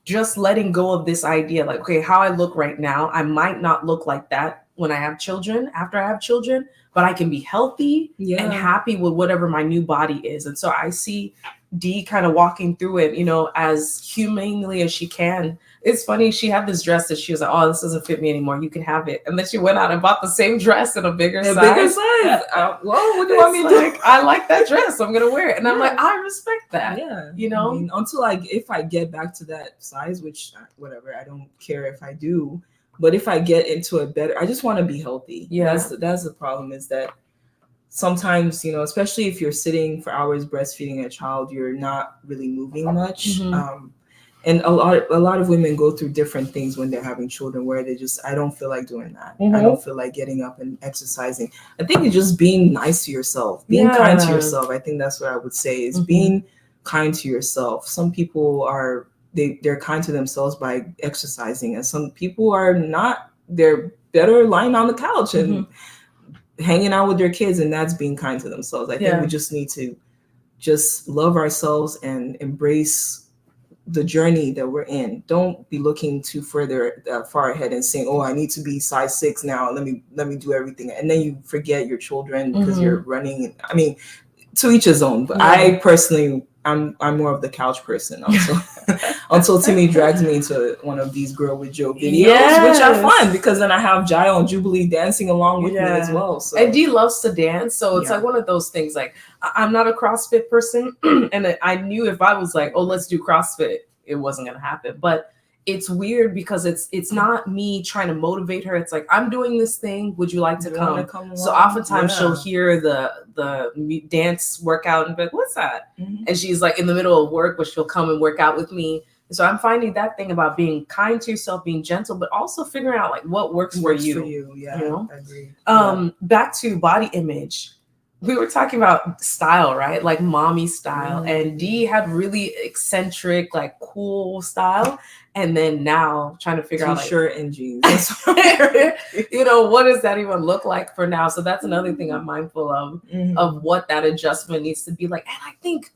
just letting go of this idea, like, okay, how I look right now, I might not look like that when I have children, after I have children, but I can be healthy and happy with whatever my new body is. And so I see Dee kind of walking through it, you know, as humanely as she can. It's funny, she had this dress that she was like, oh, this doesn't fit me anymore, you can have it. And then she went out and bought the same dress in a bigger size. Well, what do you want me to do? I like that dress, so I'm gonna wear it. And I'm like, I respect that. You know, I mean, until if I get back to that size, which whatever, I don't care if I do, but if I get into a better, I just want to be healthy. That's the problem, is that sometimes, you know, especially if you're sitting for hours breastfeeding a child, you're not really moving much. And a lot of women go through different things when they're having children, where they just, I don't feel like doing that. I don't feel like getting up and exercising. I think it's just being nice to yourself, being kind to yourself. I think that's what I would say, is being kind to yourself. Some people are, they're kind to themselves by exercising, and some people are not. They're better lying on the couch and hanging out with their kids, and that's being kind to themselves. I think we just need to just love ourselves and embrace the journey that we're in. Don't be looking too far ahead and saying, oh, I need to be size 6 now, let me do everything, and then you forget your children because you're running. I mean, to each his own, but I personally, I'm more of the couch person until Timmy drags me into one of these Girl with Joe videos, which are fun, because then I have Jael and Jubilee dancing along with me as well. So. And Dee loves to dance, so it's like one of those things. Like, I'm not a CrossFit person, and I knew if I was like, oh, let's do CrossFit, it wasn't gonna happen. But it's weird because it's not me trying to motivate her. It's like, I'm doing this thing, would you like to come? So oftentimes she'll hear the dance workout and be like, what's that? And she's like in the middle of work, but she'll come and work out with me. So I'm finding that thing about being kind to yourself, being gentle, but also figuring out like what works for you. You know? I agree. Back to body image. We were talking about style, right? Like mommy style. And Dee had really eccentric, like cool style. And then now trying to figure out like, T-shirt and jeans. You know, what does that even look like for now? So that's another thing I'm mindful of what that adjustment needs to be like. And I think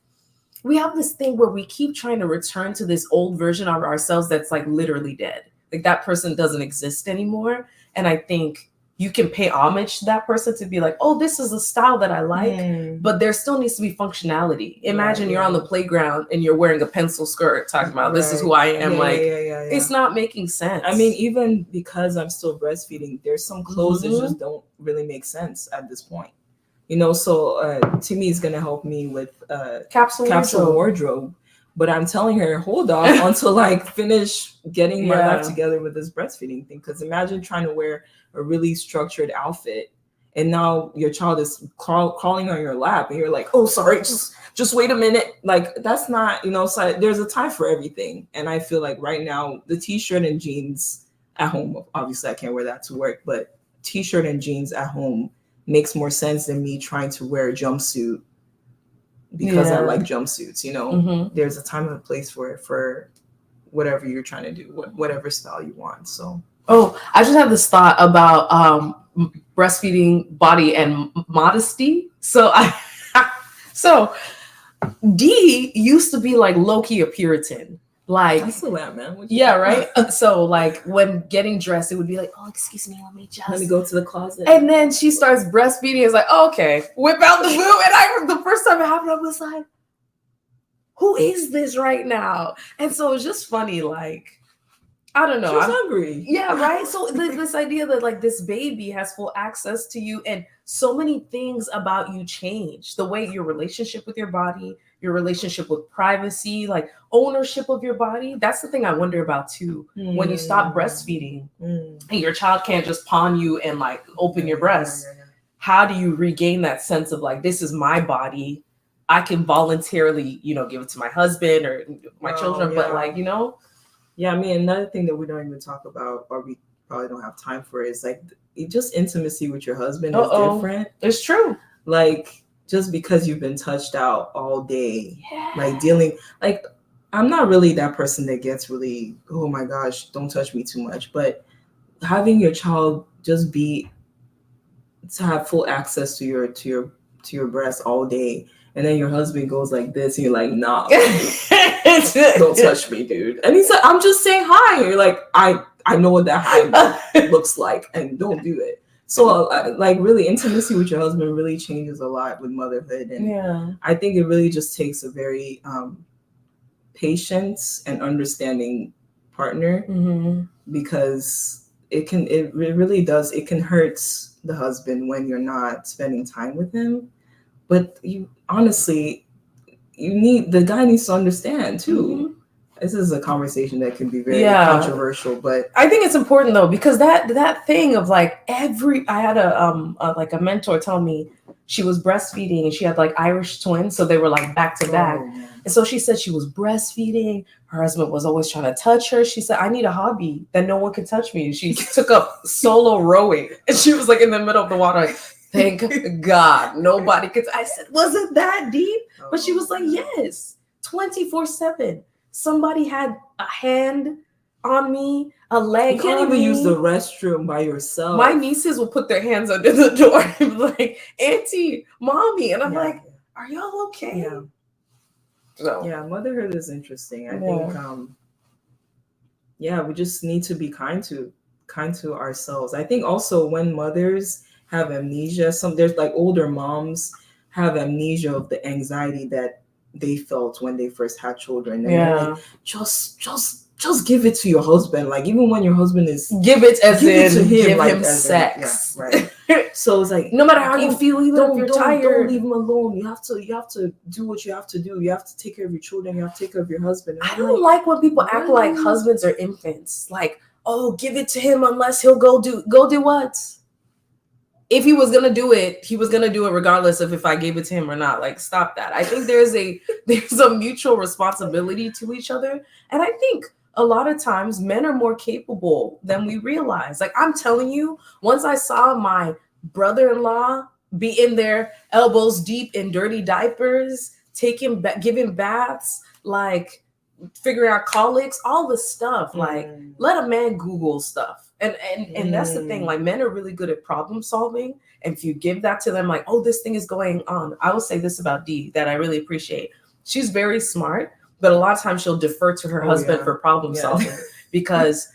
we have this thing where we keep trying to return to this old version of ourselves that's like literally dead. Like that person doesn't exist anymore. And I think you can pay homage to that person to be like, oh, this is a style that I like, but there still needs to be functionality. Imagine you're on the playground and you're wearing a pencil skirt talking about this is who I am. It's not making sense. I mean, even because I'm still breastfeeding, there's some clothes that just don't really make sense at this point. You know, so Timmy is gonna help me with capsule wardrobe. But I'm telling her, hold off until I finish getting my life together with this breastfeeding thing. Because imagine trying to wear a really structured outfit, and now your child is crawling on your lap, and you're like, oh, sorry, just wait a minute. Like, that's not, you know, so there's a time for everything. And I feel like right now, the t-shirt and jeans at home, obviously I can't wear that to work, but t-shirt and jeans at home makes more sense than me trying to wear a jumpsuit because I like jumpsuits, you know. There's a time and a place for whatever you're trying to do, whatever style you want. So I just have this thought about breastfeeding, body, and modesty. So D used to be like low-key a Puritan. Like, that's a lot, man. Right. So like when getting dressed, it would be like, oh, excuse me, let me go to the closet. And then she starts breastfeeding. It's like, oh, okay, whip out the boob. And I remember the first time it happened, I was like, who is this right now? And so it's just funny, like, I don't know. She's hungry. Yeah, right. So this idea that like this baby has full access to you, and so many things about you change. The way your relationship with your body, your relationship with privacy, like ownership of your body. That's the thing I wonder about too. When you stop breastfeeding and your child can't just pawn you and like open your breasts, how do you regain that sense of like, this is my body? I can voluntarily, you know, give it to my husband or my children, but like, you know. Yeah, I mean, another thing that we don't even talk about, or we probably don't have time for, is like just intimacy with your husband is different. It's true. Like, just because you've been touched out all day, like dealing, like, I'm not really that person that gets really, oh my gosh, don't touch me too much. But having your child just be, to have full access to your breast all day, and then your husband goes like this, and you're like, nah, don't touch me, dude. And he's like, I'm just saying hi. And you're like, I know what that hi looks like, and don't do it. So like really intimacy with your husband really changes a lot with motherhood. And I think it really just takes a very patient and understanding partner, because it really does. It can hurt the husband when you're not spending time with him. But you honestly, the guy needs to understand too. This is a conversation that can be very controversial, but I think it's important though, because that thing of like I had a mentor tell me she was breastfeeding and she had like Irish twins, so they were like back to back. And so she said she was breastfeeding. Her husband was always trying to touch her. She said, I need a hobby that no one can touch me. And she took up solo rowing, and she was like in the middle of the water, like, thank God nobody could. I said, was it that deep? But she was like, yes, 24/7. Somebody had a hand on me, a leg. You can't on even me. Use the restroom by yourself. My nieces will put their hands under the door and be like, Auntie, Mommy. And I'm like, are y'all okay? Yeah. So yeah, motherhood is interesting. I think we just need to be kind to ourselves. I think also when mothers have amnesia, there's like older moms have amnesia of the anxiety that they felt when they first had children. And like, just give it to your husband. Like, even when your husband is, give it to him, give him sex. Right. So it's like, no matter how you feel, even if you're tired, don't leave him alone. You have to do what you have to do. You have to take care of your children. You have to take care of your husband. I don't like when people act like husbands are infants. Like, oh, give it to him unless he'll go do what? If he was gonna do it, he was gonna do it regardless of if I gave it to him or not. Like, stop that. I think there's a mutual responsibility to each other, and I think a lot of times men are more capable than we realize. Like, I'm telling you, once I saw my brother-in-law be in their elbows deep in dirty diapers, giving baths, like figuring out colics, all the stuff. Like, let a man Google stuff. And that's the thing, like, men are really good at problem solving. And if you give that to them, like, oh, this thing is going on. I will say this about Dee that I really appreciate. She's very smart, but a lot of times she'll defer to her husband for problem solving because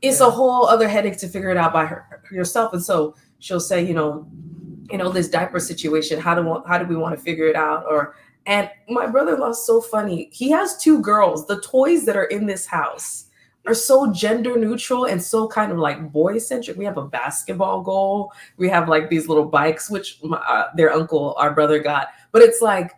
it's a whole other headache to figure it out by herself. And so she'll say, this diaper situation, how do we want to figure it out? And my brother-in-law is so funny. He has 2 girls. The toys that are in this house are so gender neutral and so kind of like boy centric. We have a basketball goal. We have like these little bikes, which their uncle, our brother, got. But it's like,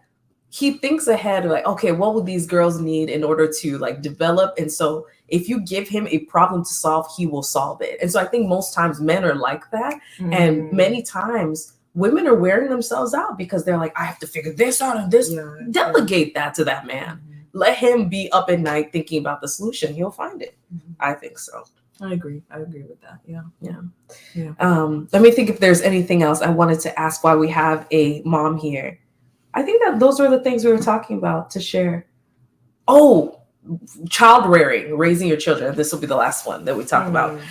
he thinks ahead, like, okay, what would these girls need in order to like develop? And so if you give him a problem to solve, he will solve it. And so I think most times men are like that. And many times women are wearing themselves out because they're like, I have to figure this out and this. Delegate that to that man. Let him be up at night thinking about the solution. He'll find it. I think so. I agree with that. Yeah. Let me think if there's anything else I wanted to ask while we have a mom here. I think that those were the things we were talking about to share. Oh, child rearing, raising your children. This will be the last one that we talk about.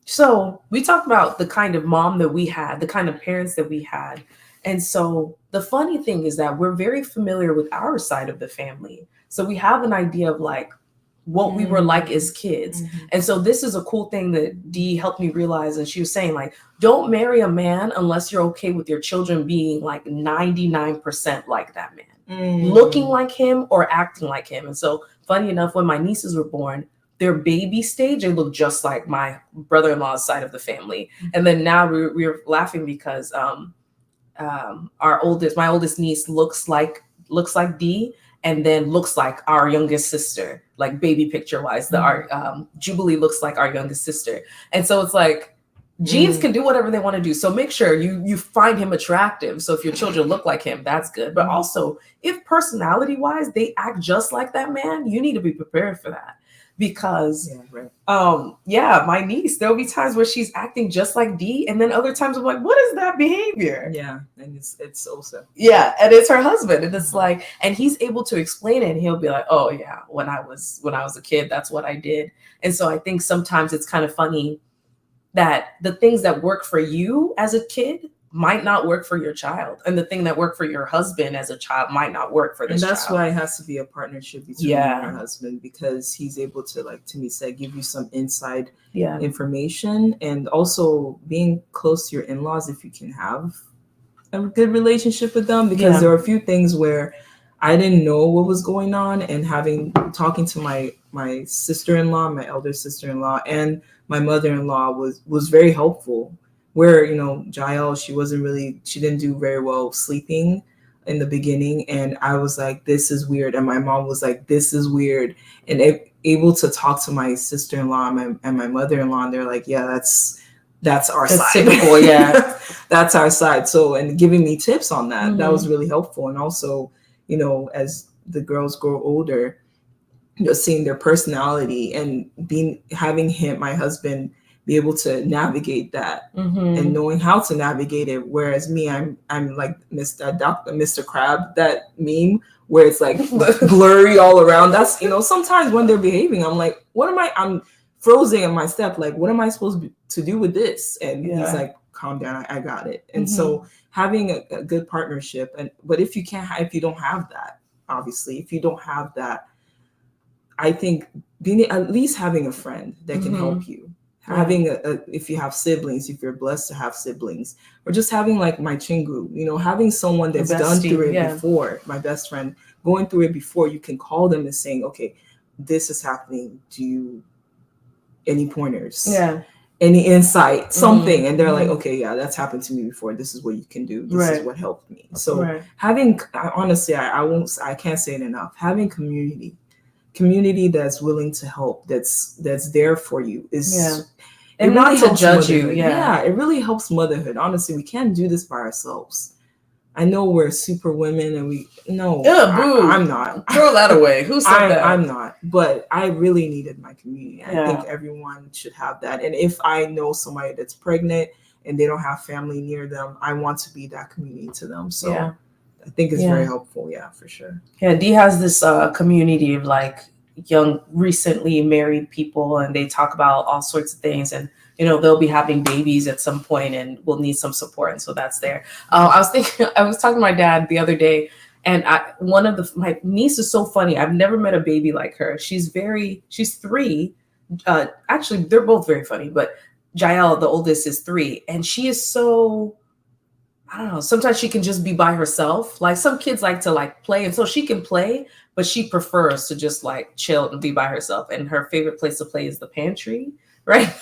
So we talked about the kind of mom that we had, the kind of parents that we had. And so the funny thing is that we're very familiar with our side of the family. So we have an idea of like what we were like as kids. And so this is a cool thing that Dee helped me realize. And she was saying, like, don't marry a man unless you're okay with your children being like 99% like that man, looking like him or acting like him. And so funny enough, when my nieces were born, their baby stage, they looked just like my brother-in-law's side of the family. And then now we're laughing because my oldest niece looks like Dee, and then looks like our youngest sister, like baby picture wise. Our Jubilee looks like our youngest sister. And so it's like genes can do whatever they want to do. So make sure you find him attractive. So if your children look like him, that's good. But also if personality wise, they act just like that man, you need to be prepared for that. Because my niece, there'll be times where she's acting just like Dee, and then other times I'm like, what is that behavior? And it's also and it's her husband, and it's like, and he's able to explain it, and he'll be like, oh yeah, when I was a kid, that's what I did. And so I think sometimes it's kind of funny that the things that work for you as a kid might not work for your child, and the thing that worked for your husband as a child might not work for this child. And that's why it has to be a partnership between you and your husband, because he's able to, like Timmy said, give you some inside information, and also being close to your in-laws if you can have a good relationship with them, because there are a few things where I didn't know what was going on, and talking to my sister-in-law, my elder sister-in-law, and my mother-in-law was very helpful. Where, Jael, she didn't do very well sleeping in the beginning. And I was like, this is weird. And my mom was like, this is weird. And able to talk to my sister-in-law and my mother-in-law, and they're like, yeah, that's our side. Typical, that's our side. So, and giving me tips on that, that was really helpful. And also, as the girls grow older, just seeing their personality and having my husband, be able to navigate that and knowing how to navigate it. Whereas me, I'm like Mr. Crab, that meme where it's like blurry all around. That's, sometimes when they're behaving, I'm like, I'm frozen in my step. Like, what am I supposed to do with this? And he's like, calm down, I got it. And so having a good partnership, but if you don't have that, obviously, if you don't have that, I think at least having a friend that can help you. Having if you have siblings, if you're blessed to have siblings, or just having like my chingu, having someone that's done through it before, my best friend, going through it before, you can call them and saying, okay, this is happening. Do you any pointers? Any insight, something? And they're like, okay, yeah, that's happened to me before. This is what you can do. This is what helped me. So having, honestly, I can't say it enough. Having community that's willing to help, that's there for you is and really not to judge you. It really helps motherhood. Honestly, we can't do this by ourselves. I know we're super women and I'm not. Throw that away. Who said that? I'm not, but I really needed my community. I think everyone should have that. And if I know somebody that's pregnant and they don't have family near them, I want to be that community to them. So I think it's very helpful. Yeah, for sure. Yeah, Dee has this community of like young, recently married people, and they talk about all sorts of things. And, they'll be having babies at some point and we'll need some support. And so that's there. I was talking to my dad the other day, and my niece is so funny. I've never met a baby like her. She's 3, actually, they're both very funny, but Jael, the oldest, is 3, and she is so, I don't know, sometimes she can just be by herself. Like some kids like to like play, and so she can play, but she prefers to just like chill and be by herself. And her favorite place to play is the pantry, right?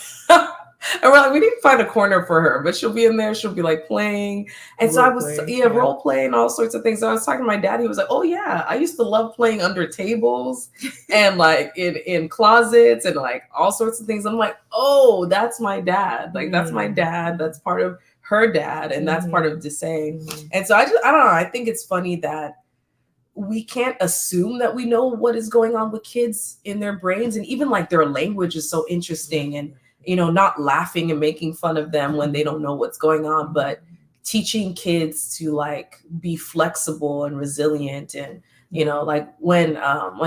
And we're like, we need to find a corner for her, but she'll be in there, she'll be like playing. And so I was, role playing, all sorts of things. So I was talking to my dad, he was like, oh yeah, I used to love playing under tables and like in closets and like all sorts of things. I'm like, oh, that's my dad. Like that's my dad. That's part of her dad. And that's part of Desay. And so I don't know. I think it's funny that we can't assume that we know what is going on with kids in their brains. And even like their language is so interesting, and not laughing and making fun of them when they don't know what's going on, but teaching kids to like be flexible and resilient. And like when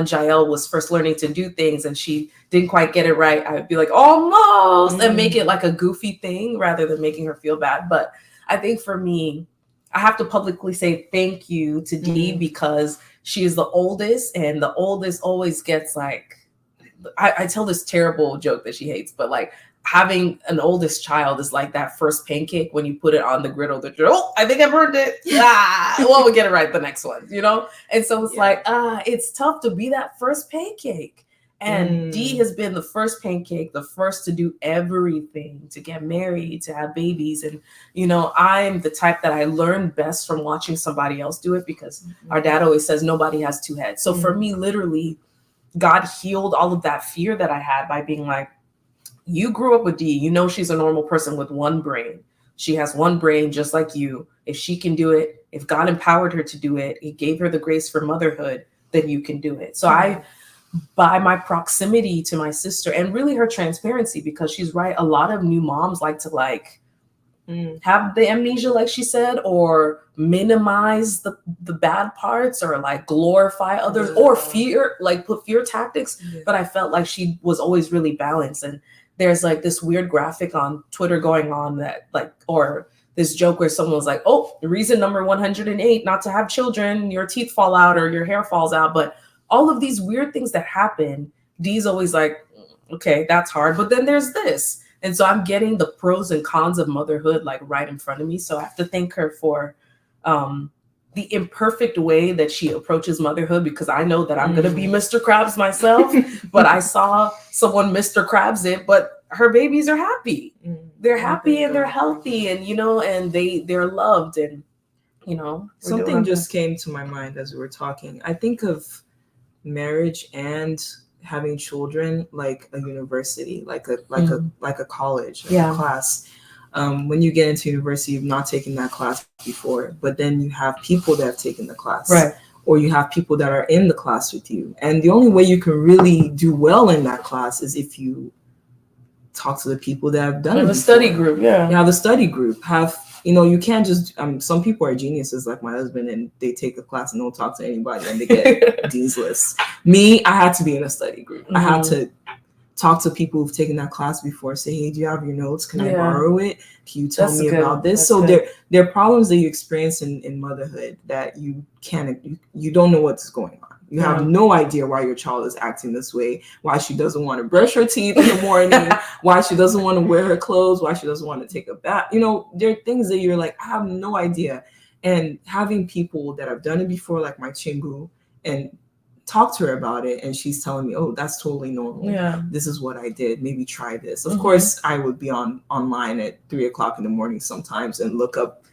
Jael was first learning to do things and she didn't quite get it right, I would be like, almost, and make it like a goofy thing rather than making her feel bad. But I think for me, I have to publicly say thank you to Dee, because she is the oldest, and the oldest always gets like, I tell this terrible joke that she hates, but like having an oldest child is like that first pancake when you put it on the griddle that you're, I think I burned it. Well, we'll get it right the next one, And so it's like, it's tough to be that first pancake. And Dee has been the first pancake, the first to do everything, to get married, to have babies. And, I'm the type that I learn best from watching somebody else do it, because our dad always says nobody has 2 heads. So for me, literally, God healed all of that fear that I had by being like, you grew up with Dee, she's a normal person with 1 brain. She has 1 brain just like you. If she can do it, if God empowered her to do it, he gave her the grace for motherhood, then you can do it. So I, by my proximity to my sister and really her transparency, because she's right, a lot of new moms like to like have the amnesia, like she said, or minimize the bad parts, or like glorify others, or fear, like put fear tactics. But I felt like she was always really balanced. And there's like this weird graphic on Twitter going on that like, or this joke where someone was like, oh, reason number 108 not to have children, your teeth fall out or your hair falls out. But all of these weird things that happen, Dee's always like, okay, that's hard, but then there's this. And so I'm getting the pros and cons of motherhood like right in front of me. So I have to thank her for the imperfect way that she approaches motherhood, because I know that I'm going to be Mr. Krabs myself, but I saw someone Mr. Krabs it, but her babies are happy. They're happy and they're healthy, and, and they're loved, and, something just came to my mind as we were talking. I think of marriage and having children like a university, like a college, like a class. When you get into university, you've not taken that class before, but then you have people that have taken the class, right? Or you have people that are in the class with you. And the only way you can really do well in that class is if you talk to the people that have done it. The study group, You have a study group. You can't just, some people are geniuses like my husband, and they take a class and don't talk to anybody and they get Dean's List. Me, I had to be in a study group. I had to talk to people who've taken that class before, say, hey, do you have your notes? Can I borrow it? Can you tell me about this? So there are problems that you experience in motherhood that you don't know what's going on. You have no idea why your child is acting this way, why she doesn't want to brush her teeth in the morning, why she doesn't want to wear her clothes, why she doesn't want to take a bath. There are things that you're like, I have no idea. And having people that have done it before, like my chingu, and talk to her about it, and she's telling me, oh, that's totally normal. This is what I did. Maybe try this. Of course, I would be online at 3:00 in the morning sometimes and look up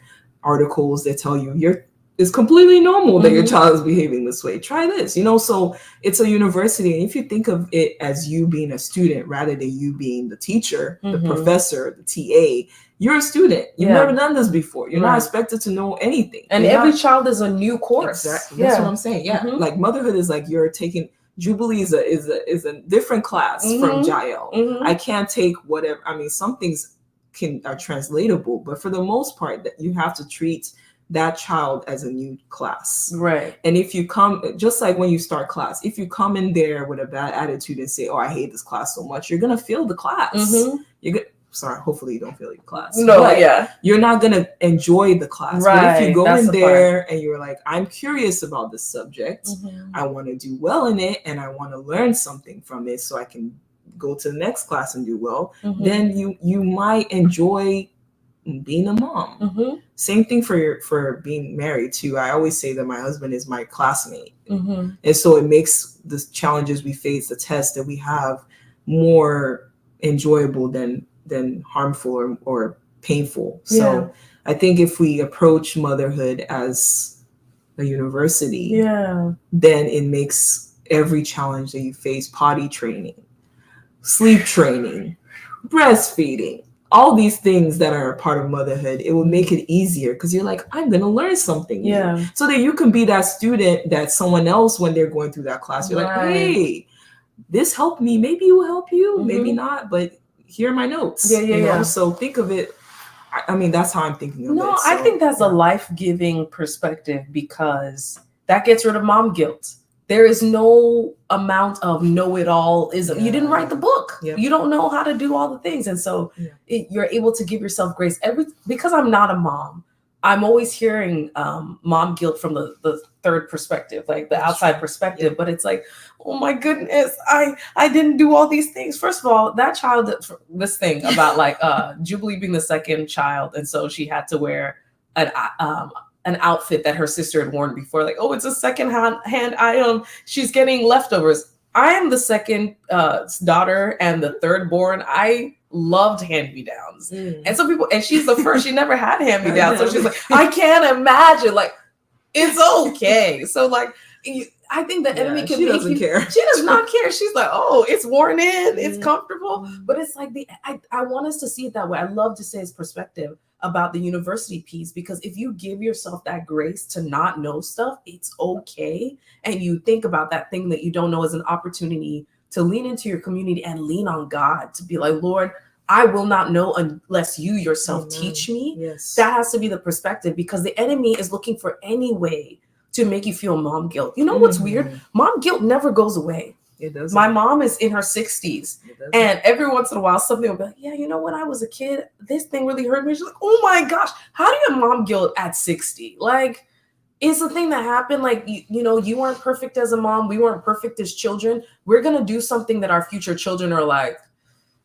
articles that tell you it's completely normal that your child is behaving this way. Try this, so it's a university. And if you think of it as you being a student rather than you being the teacher, the professor, the TA, you're a student. You've never done this before. You're not expected to know anything. And every child is a new course. Exactly. That's what I'm saying. Yeah. Like motherhood is like you're taking, Jubilee is a different class from Jael. I can't take whatever. Some things are translatable, but for the most part, that you have to treat that child as a new class. Right. And if you come, just like when you start class, if you come in there with a bad attitude and say, oh, I hate this class so much, you're going to fail the class. Hopefully you don't fail your class. No, you're not going to enjoy the class. Right. But if you go in there and you're like, I'm curious about this subject, I want to do well in it, and I want to learn something from it so I can go to the next class and do well, then you might enjoy being a mom. Same thing for being married too. I always say that my husband is my classmate, and so it makes the challenges we face, the tests that we have, more enjoyable than harmful or painful. So I think if we approach motherhood as a university, then it makes every challenge that you face, potty training, sleep training, breastfeeding, all these things that are a part of motherhood, it will make it easier because you're like, I'm going to learn something new. So that you can be that student that someone else, when they're going through that class, you're like, hey, this helped me. Maybe it will help you, maybe not, but here are my notes. You know? So think of it. I mean, that's how I'm thinking of it. No, I think that's a life-giving perspective because that gets rid of mom guilt. There is no amount of know-it-all-ism. You didn't write the book. You don't know how to do all the things. And so you're able to give yourself grace. Because I'm not a mom, I'm always hearing mom guilt from the third perspective, like the outside perspective. But it's like, oh my goodness, I didn't do all these things. First of all, that child, this thing about like Jubilee being the second child. And so she had to wear an outfit that her sister had worn before. Like, oh, it's a second-hand item. She's getting leftovers. I am the second daughter and the third born. I loved hand-me-downs. And some people, and she's the first, she never had hand-me-downs. So she's like, I can't imagine. Like, it's okay. So like, I think the enemy can make you, care. She does not care. She's like, oh, it's worn in, it's comfortable. But it's like I want us to see it that way. I love to say his perspective about the university piece, because if you give yourself that grace to not know stuff, it's okay. And you think about that thing that you don't know as an opportunity to lean into your community and lean on God to be like, Lord, I will not know unless you yourself teach me. That has to be the perspective, because the enemy is looking for any way to make you feel mom guilt. You know what's weird? Mom guilt never goes away. It doesn't. My mom is in her 60s, and every once in a while something will be like, yeah, you know, when I was a kid, this thing really hurt me. She's like, oh my gosh, how do you have mom guilt at 60? Like, it's a thing that happened. Like, you know, you weren't perfect as a mom. We weren't perfect as children. We're going to do something that our future children are like,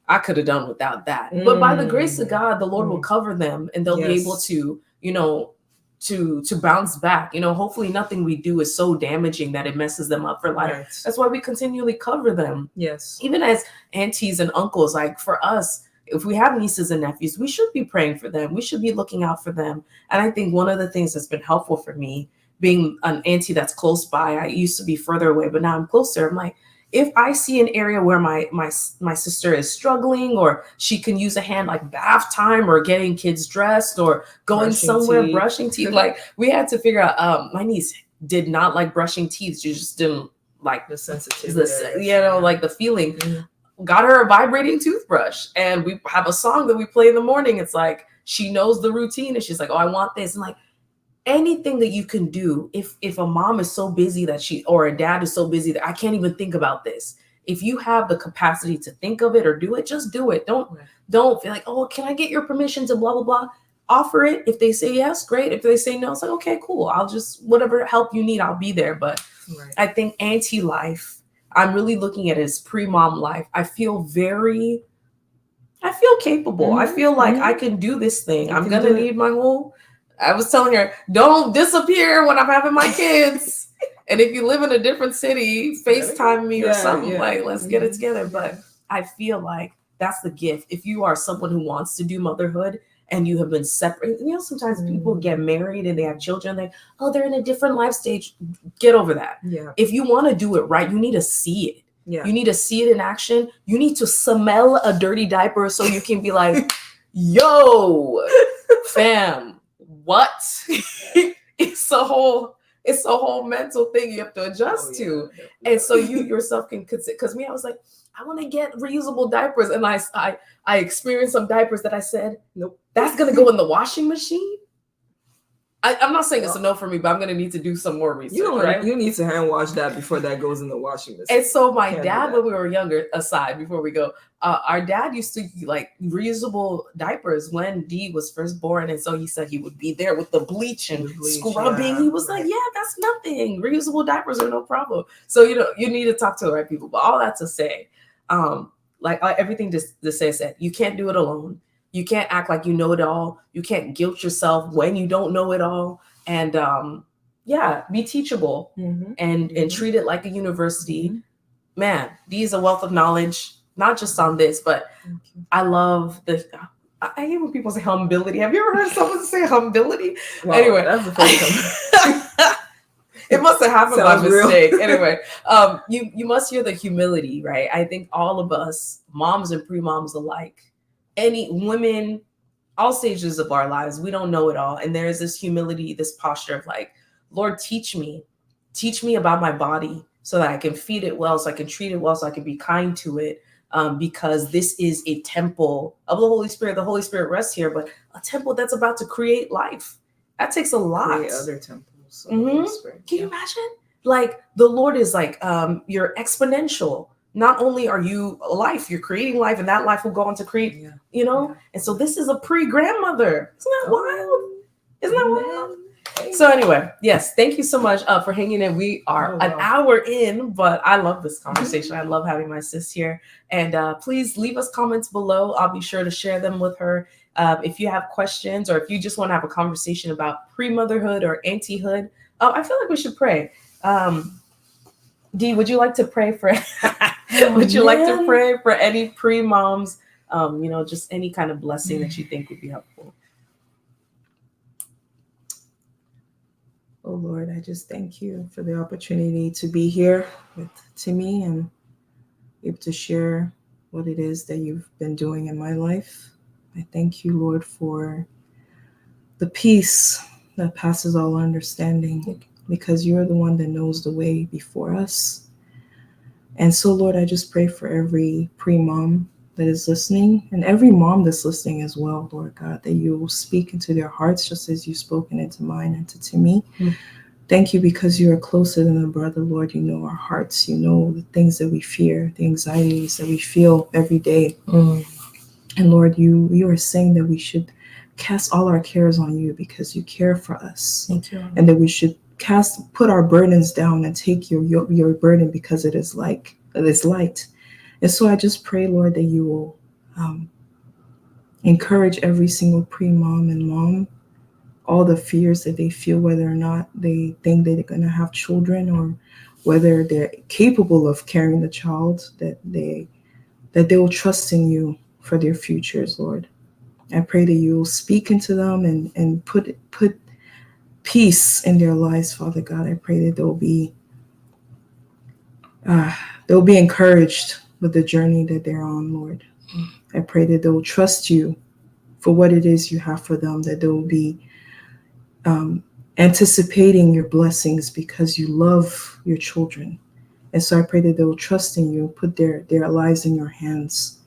I could have done without that. But by the grace of God, the Lord will cover them, and they'll be able to, you know, to bounce back. You know, hopefully nothing we do is so damaging that it messes them up for life. That's why we continually cover them. Even as aunties and uncles, like for us, if we have nieces and nephews, we should be praying for them. We should be looking out for them. And I think one of the things that's been helpful for me, being an auntie that's close by, I used to be further away, but now I'm closer. I'm like, if I see an area where my sister is struggling, or she can use a hand, like bath time or getting kids dressed or going somewhere, brushing teeth. Like, we had to figure out, my niece did not like brushing teeth. She just didn't like the sensitivity, you know, like the feeling. Got her a vibrating toothbrush, and we have a song that we play in the morning. It's like, she knows the routine, and she's like, oh, I want this. And like, anything that you can do, if a mom is so busy that or a dad is so busy that I can't even think about this, if you have the capacity to think of it or do it, just do it. Don't feel like, oh, can I get your permission to blah, blah, blah. Offer it. If they say yes, great. If they say no, it's like, okay, cool. I'll just, whatever help you need, I'll be there. But I think auntie life, I'm really looking at it as pre-mom life. I feel capable. I feel like I can do this thing. I'm going to need my whole, I was telling her, don't disappear when I'm having my kids. And if you live in a different city, FaceTime me or something, like, let's get it together. But I feel like that's the gift. If you are someone who wants to do motherhood and you have been separate, you know, sometimes people get married and they have children, they're in a different life stage. Get over that. If you want to do it right, you need to see it. You need to see it in action. You need to smell a dirty diaper so you can be like, yo, fam. What? It's a whole mental thing you have to adjust to. And so you yourself can consider, because I was like, I want to get reusable diapers. And I experienced some diapers that I said, nope, that's going to go in the washing machine. I'm not saying it's a no for me, but I'm going to need to do some more research. You need to hand wash that before that goes in the washing machine. And so my dad, when we were younger, aside, before we go, our dad used to like reusable diapers when Dee was first born. And so he said he would be there with the bleach and scrubbing. He was like, yeah, that's nothing. Reusable diapers are no problem. So, you know, you need to talk to the right people. But all that to say, like everything just says that you can't do it alone. You can't act like you know it all. You can't guilt yourself when you don't know it all. And be teachable and treat it like a university. Man, Dee is a wealth of knowledge, not just on this, but I love I hate when people say humility. Have you ever heard someone say humility? Well, anyway, that's the first time. It must have happened by Sounds real. mistake. Anyway, you must hear the humility, right? I think all of us, moms and pre-moms alike, any women, all stages of our lives, we don't know it all. And there is this humility, this posture of like, Lord, teach me about my body so that I can feed it well, so I can treat it well, so I can be kind to it. Because this is a temple of the Holy Spirit. The Holy Spirit rests here, but a temple that's about to create life. That takes a lot. Create other temples. Of the Holy Spirit. Can you imagine? Like the Lord is like, you're exponential. Not only are you life, you're creating life, and that life will go on to create, And so this is a pre-grandmother. Isn't that wild? Isn't that wild? So anyway, yes, thank you so much for hanging in. We are an hour in, but I love this conversation. I love having my sis here. And please leave us comments below. I'll be sure to share them with her. If you have questions or if you just want to have a conversation about pre-motherhood or auntie-hood, I feel like we should pray. Dee, would you like to pray for like to pray for any pre-moms? Just any kind of blessing that you think would be helpful. Oh Lord, I just thank you for the opportunity to be here with Timmy and able to share what it is that you've been doing in my life. I thank you, Lord, for the peace that passes all understanding, because you're the one that knows the way before us. And so, Lord, I just pray for every pre-mom that is listening and every mom that's listening as well, Lord God, that you will speak into their hearts just as you've spoken into mine and to me. Thank you because you are closer than a brother, Lord. You know our hearts. You know the things that we fear, the anxieties that we feel every day. And Lord, you are saying that we should cast all our cares on you because you care for us. Thank you. And that we should put our burdens down and take your burden because it is light. And so I just pray, Lord, that you will encourage every single pre-mom and mom, all the fears that they feel, whether or not they think that they're going to have children or whether they're capable of carrying the child, that they will trust in you for their futures, Lord. I pray that you will speak into them and put peace in their lives, Father God. I pray that they'll be encouraged with the journey that they're on, Lord. I pray that they'll trust you for what it is you have for them, that they'll be anticipating your blessings because you love your children. And so I pray that they'll trust in you, put their lives in your hands.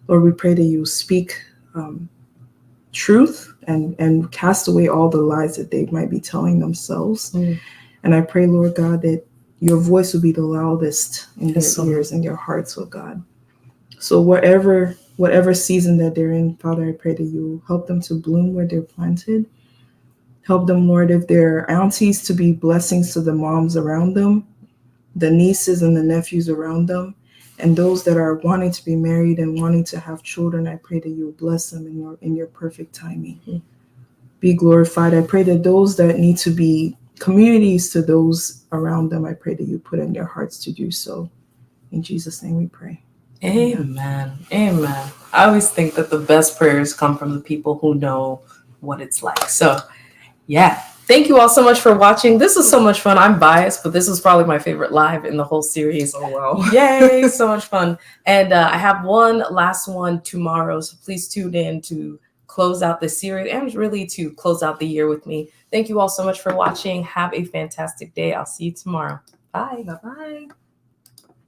Lord, we pray that you speak truth and cast away all the lies that they might be telling themselves. And I pray, Lord God, that your voice will be the loudest in their ears and their hearts, oh God. So whatever season that they're in, Father, I pray that you help them to bloom where they're planted. Help them, Lord, if they're aunties, to be blessings to the moms around them, the nieces and the nephews around them, and those that are wanting to be married and wanting to have children. I pray that you bless them in your perfect timing. Be glorified. I pray that those that need to be communities to those around them, I pray that you put in their hearts to do so. In Jesus' name we pray. Amen. Amen. I always think that the best prayers come from the people who know what it's like. So, yeah. Thank you all so much for watching. This was so much fun. I'm biased, but this was probably my favorite live in the whole series. Oh, wow. Yay. So much fun. And I have one last one tomorrow. So please tune in to close out the series and really to close out the year with me. Thank you all so much for watching. Have a fantastic day. I'll see you tomorrow. Bye. Bye-bye.